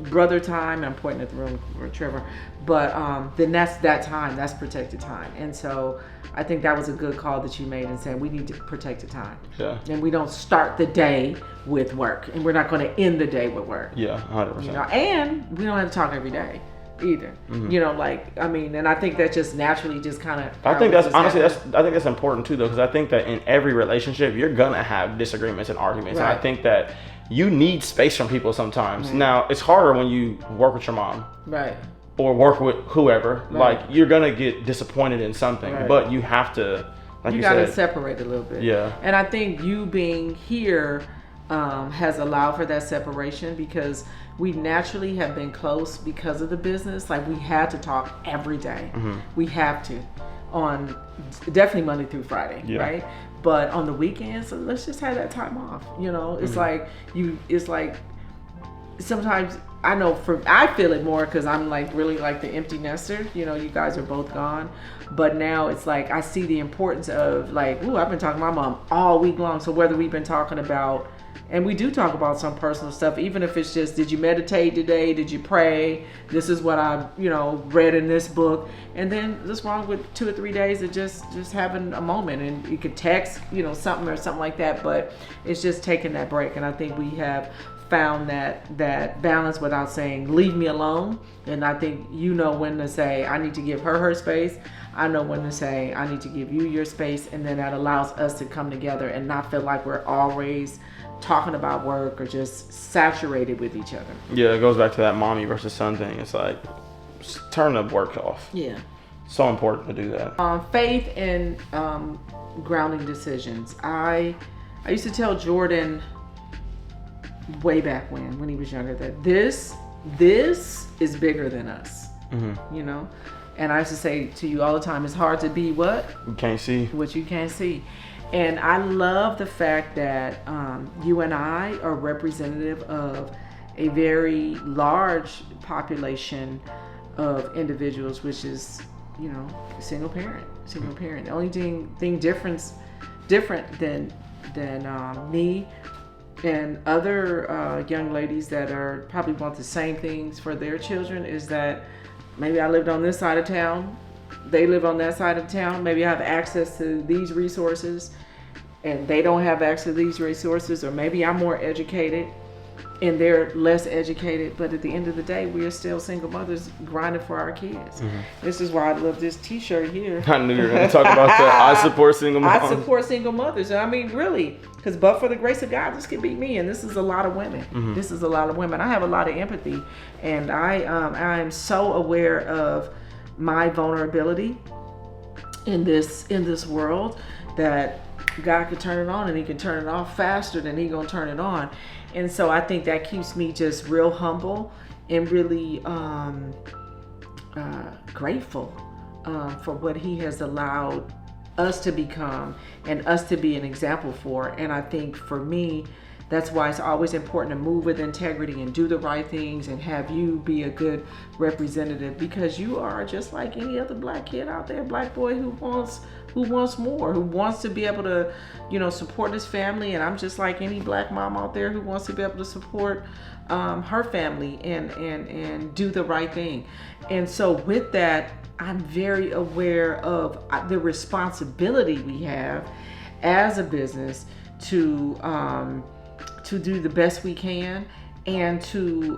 brother time, I'm pointing at the room for Trevor, but then that's that time, that's protected time. And so I think that was a good call that you made in saying we need to protect the time. Yeah. And we don't start the day with work, and we're not going to end the day with work. Yeah, 100%. And we don't have to talk every day either. And I think that just naturally just kind of. I think that's important too, though, because I think that in every relationship you're gonna have disagreements and arguments, right. and I think that you need space from people sometimes. Right. Now it's harder when you work with your mom, right, or work with whoever. Right. Like you're gonna get disappointed in something, right. but you have to, like you gotta said, separate a little bit. Yeah. And I think you being here has allowed for that separation, because we naturally have been close because of the business. Like we had to talk every day. We have to, on definitely Monday through Friday, yeah. right? But on the weekends, let's just have that time off. It's like sometimes I know I feel it more because I'm like really like the empty nester. You guys are both gone, but now it's like I see the importance of like, I've been talking to my mom all week long. So whether we've been talking about, and we do talk about some personal stuff, even if it's just, did you meditate today? Did you pray? This is what I, read in this book. And then what's wrong with 2 or 3 days of just having a moment, and you could text, something or something like that, but it's just taking that break. And I think we have found that balance without saying, leave me alone. And I think when to say, I need to give her space. I know when to say, I need to give you your space. And then that allows us to come together and not feel like we're always talking about work or just saturated with each other. Yeah, it goes back to that mommy versus son thing. It's like, turn the work off. Yeah. So important to do that. Faith and grounding decisions. I used to tell Jordan way back when he was younger that this is bigger than us. And I used to say to you all the time, it's hard to be what? You can't see. What you can't see. And I love the fact that you and I are representative of a very large population of individuals, which is, single parent. The only thing different than me and other young ladies that are probably want the same things for their children is that maybe I lived on this side of town, they live on that side of town. Maybe I have access to these resources and they don't have access to these resources, or maybe I'm more educated and they're less educated, but at the end of the day, we are still single mothers grinding for our kids. This is why I love this t-shirt here. I knew you were going to talk about that. I support single mothers. I support single mothers. And I mean, really, because but for the grace of God, this could be me. And this is a lot of women. This is a lot of women. I have a lot of empathy. And I am so aware of my vulnerability in this world, that God could turn it on and he can turn it off faster than he gonna turn it on. And so I think that keeps me just real humble and really grateful for what he has allowed us to become and us to be an example for. And I think for me, That's why it's always important to move with integrity and do the right things and have you be a good representative, because you are just like any other black kid out there, black boy who wants more, who wants to be able to, support his family. And I'm just like any black mom out there who wants to be able to support her family and do the right thing. And so with that, I'm very aware of the responsibility we have as a business to do the best we can, and to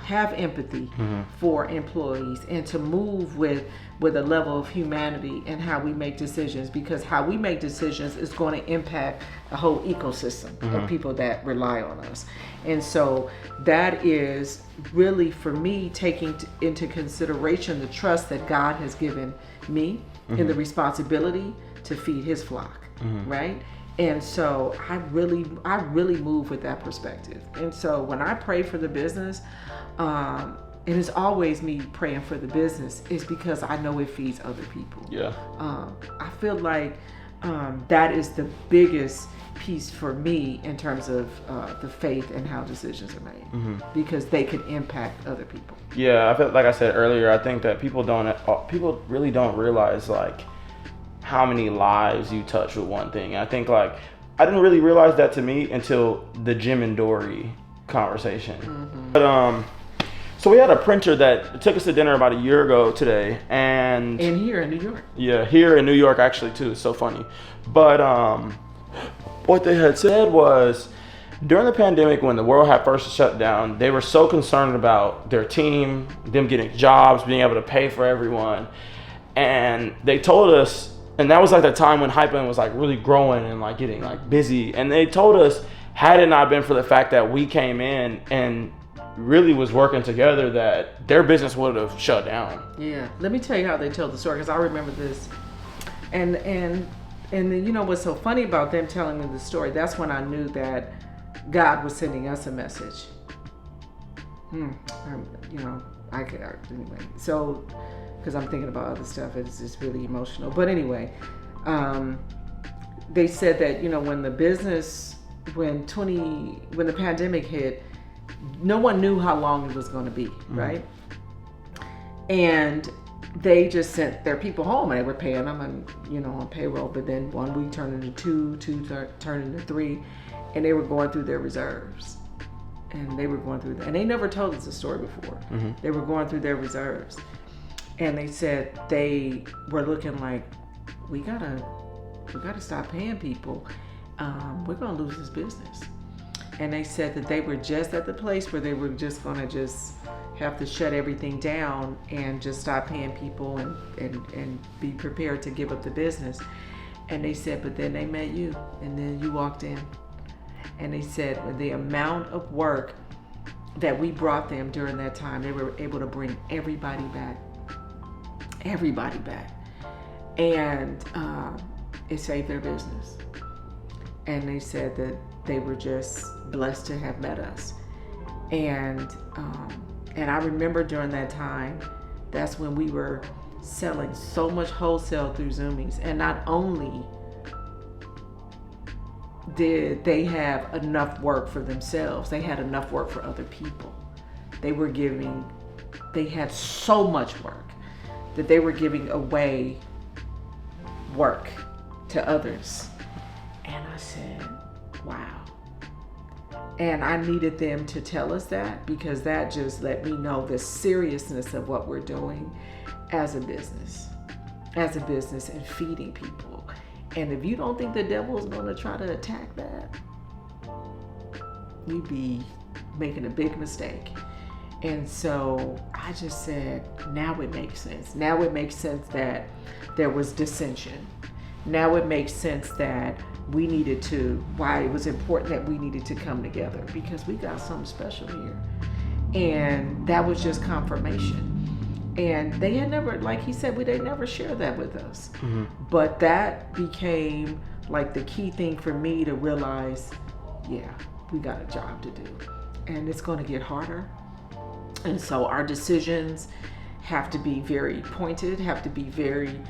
have empathy for employees, and to move with a level of humanity in how we make decisions, because how we make decisions is going to impact the whole ecosystem of people that rely on us. And so that is really, for me, taking into consideration the trust that God has given me and the responsibility to feed his flock, right? And so I really move with that perspective. And so when I pray for the business, and it's always me praying for the business, is because I know it feeds other people. Yeah. I feel like that is the biggest piece for me in terms of the faith and how decisions are made, because they could impact other people. Yeah, I feel like I said earlier, I think that people really don't realize like how many lives you touch with one thing. I think like I didn't really realize that to me until the Jim and Dory conversation. But so we had a printer that took us to dinner about a year ago today, and here in New York. Yeah, here in New York actually too. It's so funny. But what they had said was, during the pandemic, when the world had first shut down, they were so concerned about their team, them getting jobs, being able to pay for everyone. And they told us, and that was like the time when Hypeland was like really growing and like getting like busy. And they told us, had it not been for the fact that we came in and really was working together, that their business would have shut down. Yeah, let me tell you how they told the story, because I remember this. And then, what's so funny about them telling me the story, that's when I knew that God was sending us a message. Anyway, so, because I'm thinking about other stuff, it's just really emotional. But anyway, they said that, when the pandemic hit, no one knew how long it was going to be, right? And they just sent their people home, and they were paying them on payroll. But then 1 week turned into two turned into 3, and they were going through their reserves. And they were going through that. And they never told us the story before. They were going through their reserves. And they said they were looking like, we gotta stop paying people. We're gonna lose this business. And they said that they were just at the place where they were just gonna have to shut everything down and just stop paying people and be prepared to give up the business. And they said, but then they met you, and then you walked in. And they said with the amount of work that we brought them during that time, they were able to bring everybody back. And it saved their business. And they said that they were just blessed to have met us. And I remember during that time, that's when we were selling so much wholesale through Zoomies. And not only did they have enough work for themselves, they had enough work for other people. They had so much work that they were giving away work to others. And I said, wow. And I needed them to tell us that, because that just let me know the seriousness of what we're doing as a business and feeding people. And if you don't think the devil is going to try to attack that, you'd be making a big mistake. And so I just said, now it makes sense. Now it makes sense that there was dissension. Now it makes sense that why it was important that we needed to come together, because we got something special here. And that was just confirmation. And they had never, like he said, they never shared that with us. But that became like the key thing for me to realize, yeah, we got a job to do. And it's going to get harder. And so our decisions have to be very pointed, have to be very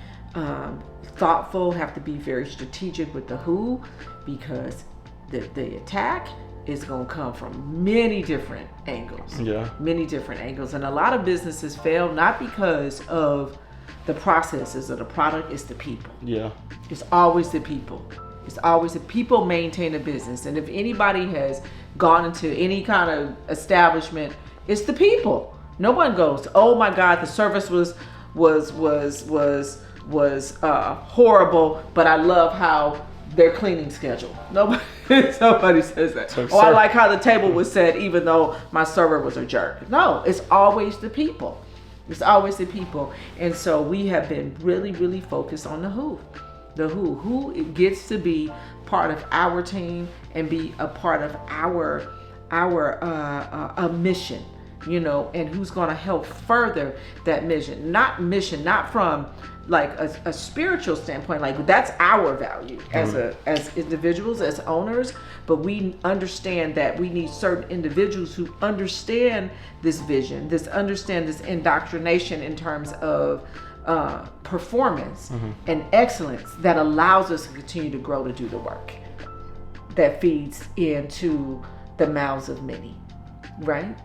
thoughtful, have to be very strategic with the who, because the attack is going to come from many different angles. Yeah. Many different angles. And a lot of businesses fail not because of the processes or the product, it's the people. Yeah. It's always the people. It's always the people maintain a business. And if anybody has gone into any kind of establishment, it's the people. No one goes, oh my God, the service was horrible, but I love how their cleaning schedule. Nobody says that. So, I like how the table was set even though my server was a jerk. No, it's always the people. It's always the people. And so we have been really, really focused on the who. The who gets to be part of our team and be a part of our mission, you know, and who's going to help further that mission, not from like a spiritual standpoint, like that's our value as individuals, as owners, but we understand that we need certain individuals who understand this vision, understand this indoctrination in terms of performance and excellence that allows us to continue to grow, to do the work that feeds into the mouths of many, right?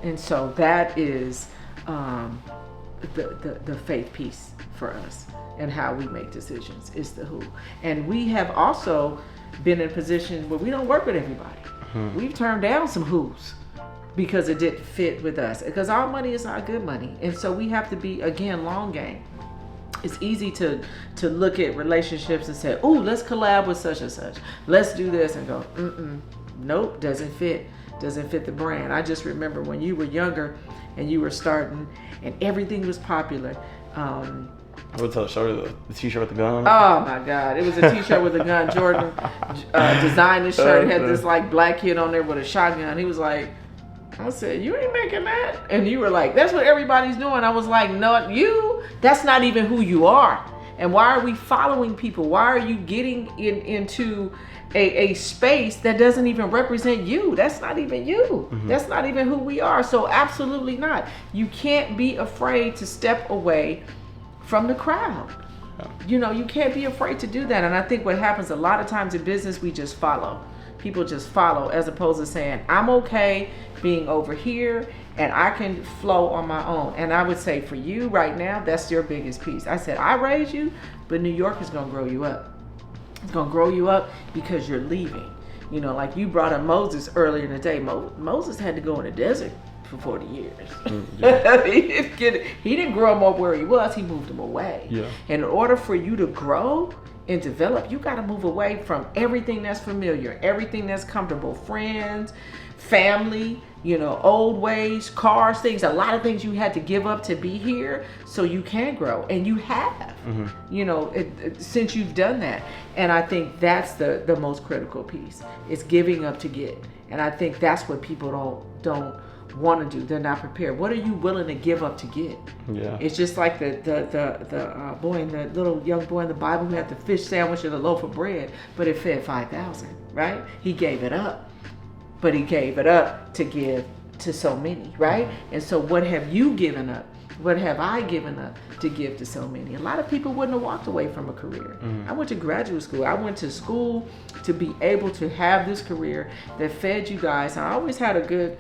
And so that is the faith piece for us and how we make decisions is the who. And we have also been in a position where we don't work with everybody. We've turned down some who's because it didn't fit with us, because our money is not good money. And so we have to be, again, long game. It's easy to look at relationships and say, oh, let's collab with such and such. Let's do this, and go, nope, doesn't fit the brand. I just remember when you were younger and you were starting and everything was popular. I would tell the t-shirt with the gun on it. Oh my God. It was a t-shirt with a gun. Jordan designed this shirt. It had this like black kid on there with a shotgun. He was like, I said, you ain't making that. And you were like, that's what everybody's doing. I was like, no, that's not even who you are. And why are we following people? Why are you getting into a space that doesn't even represent you? That's not even you. That's not even who we are. So absolutely not. You can't be afraid to step away from the crowd. You know, you can't be afraid to do that. And I think what happens a lot of times in business, we just follow. People just follow, as opposed to saying, I'm okay being over here and I can flow on my own. And I would say for you right now, that's your biggest piece. I said, I raised you, but New York is going to grow you up. It's going to grow you up because you're leaving. You know, like you brought up Moses earlier in the day. Moses had to go in the desert for 40 years. He didn't grow him up where he was. He moved him away. Yeah. And in order for you to grow and develop, you got to move away from everything that's familiar, everything that's comfortable, friends, family, you know, old ways, cars, things, a lot of things you had to give up to be here so you can grow. And you have, you know, since you've done that. And I think that's the most critical piece. It's giving up to get. And I think that's what people don't want to do. They're not prepared. What are you willing to give up to get? Yeah. It's just like the little young boy in the Bible who had the fish sandwich and a loaf of bread, but it fed 5,000, right? He gave it up. But he gave it up to give to so many, right? And so what have you given up? What have I given up to give to so many? A lot of people wouldn't have walked away from a career. I went to graduate school. I went to school to be able to have this career that fed you guys. I always had a good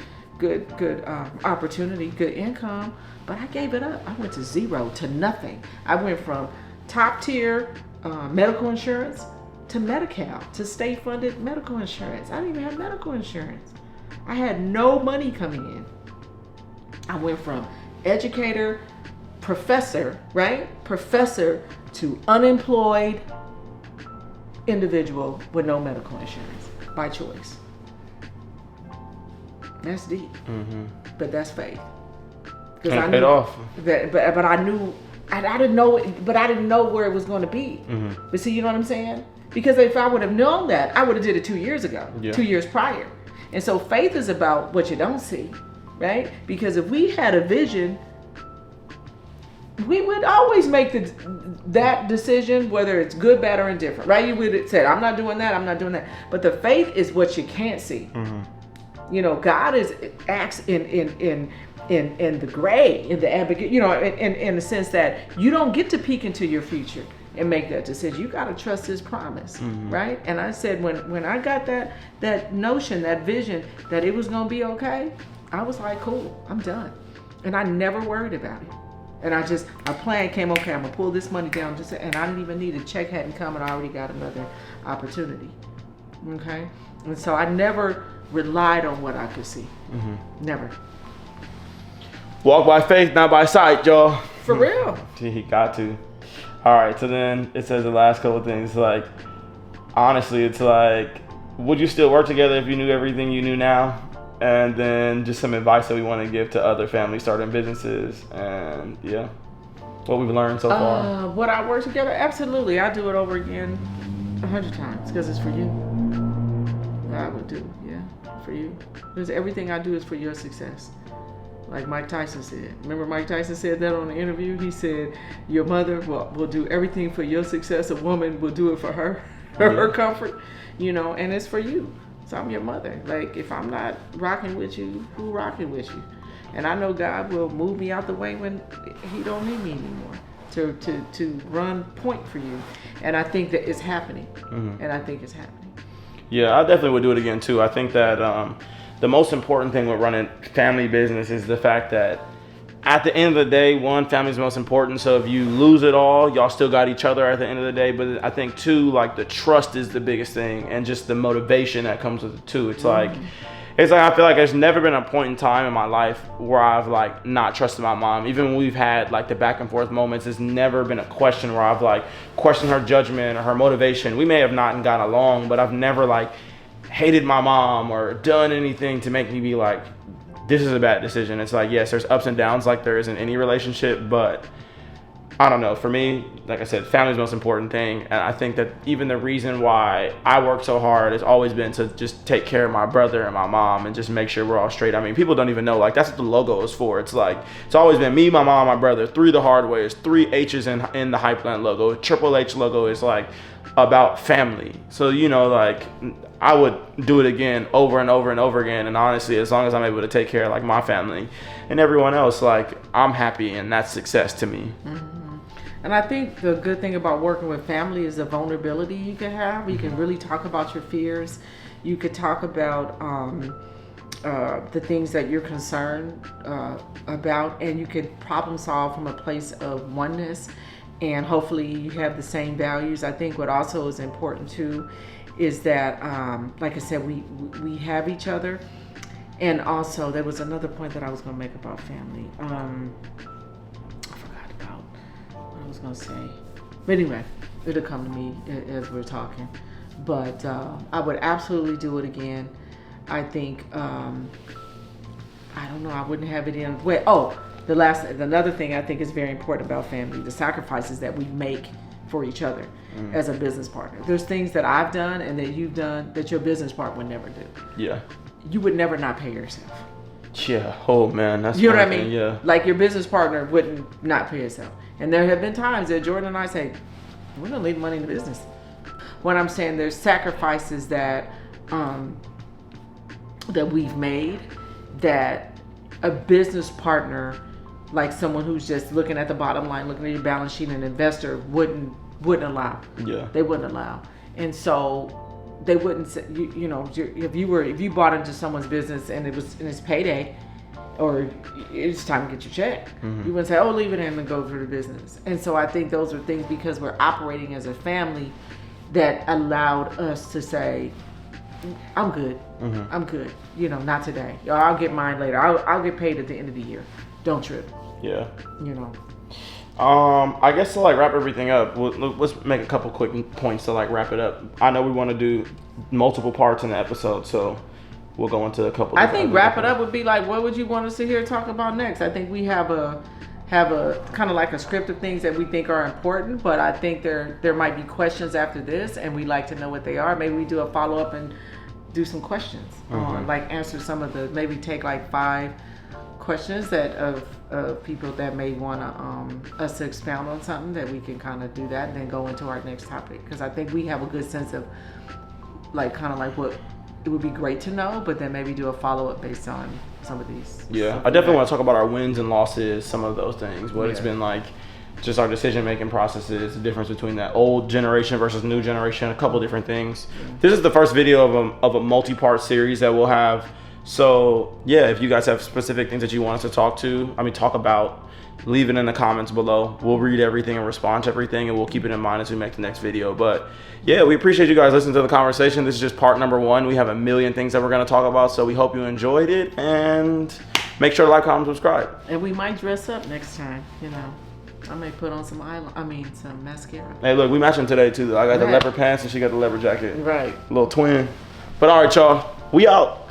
opportunity, good income, but I gave it up. I went to zero, to nothing. I went from top tier medical insurance to Medi-Cal, to state-funded medical insurance. I didn't even have medical insurance. I had no money coming in. I went from educator, professor, right? Professor to unemployed individual with no medical insurance by choice. That's deep, but that's faith. And I paid off. But I knew, I didn't know, but I didn't know where it was going to be. But see, you know what I'm saying? Because if I would have known that, I would have did it 2 years ago, 2 years prior. And so faith is about what you don't see, right? Because if we had a vision, we would always make that decision, whether it's good, bad, or indifferent, right? You would have said, I'm not doing that, I'm not doing that. But the faith is what you can't see. You know, God acts in the gray, in the ambiguity, you know, in the sense that you don't get to peek into your future. and make that decision. You got to trust his promise, right? And I said, when I got that notion, that vision that it was going to be okay, I was like, cool, I'm done. And I never worried about it. And our plan came, okay, I'm going to pull this money down, and I didn't even need a check hadn't come, and I already got another opportunity, okay? And so I never relied on what I could see, never. Walk by faith, not by sight, y'all. For real. He got to. All right, so then it says the last couple of things, like, honestly, it's like, would you still work together if you knew everything you knew now? And then just some advice that we want to give to other families starting businesses, and yeah, what we've learned so far. Would I work together? Absolutely. I'd do it over again 100 times because it's for you. I would do, yeah, for you. Because everything I do is for your success. Like Mike Tyson said. Remember Mike Tyson said that on the interview? He said, your mother will do everything for your success. A woman will do it for her comfort, and it's for you. So I'm your mother. Like, if I'm not rocking with you, who rocking with you? And I know God will move me out the way when he don't need me anymore to run point for you. And I think that it's happening. And I think it's happening. Yeah, I definitely would do it again too. I think that the most important thing with running family business is the fact that at the end of the day, one, family is most important. So if you lose it all, y'all still got each other at the end of the day. But I think too, like, the trust is the biggest thing, and just the motivation that comes with it too. It's like I feel like there's never been a point in time in my life where I've like not trusted my mom. Even when we've had like the back and forth moments, there's never been a question where I've like questioned her judgment or her motivation. We may have not gotten along, but I've never like hated my mom or done anything to make me be like, this is a bad decision. It's like, yes, there's ups and downs like there is in any relationship, but I don't know. For me, like I said, family's the most important thing. And I think that even the reason why I work so hard has always been to just take care of my brother and my mom and just make sure we're all straight. I mean, people don't even know, like, that's what the logo is for. It's like, it's always been me, my mom, my brother, 3 the hard way. It's 3 H's in the Hypeland logo. Triple H logo is like about family. So, like, I would do it again over and over and over again. And honestly, as long as I'm able to take care of like my family and everyone else, like, I'm happy, and that's success to me. And I think the good thing about working with family is the vulnerability you can have. You can really talk about your fears. You could talk about the things that you're concerned about, and you can problem solve from a place of oneness. And hopefully you have the same values. I think what also is important too is that, like I said, we have each other. And also, there was another point that I was going to make about family. I forgot about what I was going to say. But anyway, it'll come to me as we're talking. But I would absolutely do it again. I think, I don't know, I wouldn't have it in. Another thing I think is very important about family, the sacrifices that we make for each other as a business partner. There's things that I've done and that you've done that your business partner would never do. Yeah. You would never not pay yourself. Yeah. Oh man, that's you know what I mean. Yeah. Like, your business partner wouldn't not pay yourself. And there have been times that Jordan and I say, we're gonna leave money in the business. What I'm saying, there's sacrifices that that we've made that a business partner, like someone who's just looking at the bottom line, looking at your balance sheet, an investor wouldn't allow. Yeah. They wouldn't allow. And so they wouldn't say, if you bought into someone's business and it's payday, or it's time to get your check, you wouldn't say, oh, leave it in and go for the business. And so I think those are things, because we're operating as a family, that allowed us to say, I'm good. I'm good. Not today. I'll get mine later. I'll get paid at the end of the year. Don't trip. Yeah. I guess to like wrap everything up, let's make a couple quick points to like wrap it up. I know we want to do multiple parts in the episode, so we'll go into a couple. I think wrap it up would be like, what would you want us to hear talk about next? I think we have a kind of like a script of things that we think are important, but I think there might be questions after this, and we'd like to know what they are. Maybe we do a follow up and do some questions on, like, answer some of the, maybe take like 5 questions that of people that may want to us to expound on something, that we can kind of do that and then go into our next topic, because I think we have a good sense of like kind of like what it would be great to know, but then maybe do a follow-up based on some of these. Yeah, I definitely want to talk about our wins and losses, some of those things, what it's been like just our decision-making processes, the difference between that old generation versus new generation, a couple different things. This is the first video of a multi-part series that we'll have. So yeah, if you guys have specific things that you want us to talk about, leave it in the comments below. We'll read everything and respond to everything, and we'll keep it in mind as we make the next video. But yeah, we appreciate you guys listening to the conversation. This is just part number 1. We have a million things that we're going to talk about, so we hope you enjoyed it, and make sure to like, comment, subscribe. And we might dress up next time, you know. I may put on some some mascara. Hey, look, we matching today too. I got the Right. leopard pants and she got the leopard jacket. Right. Little twin. But all right, y'all, we out.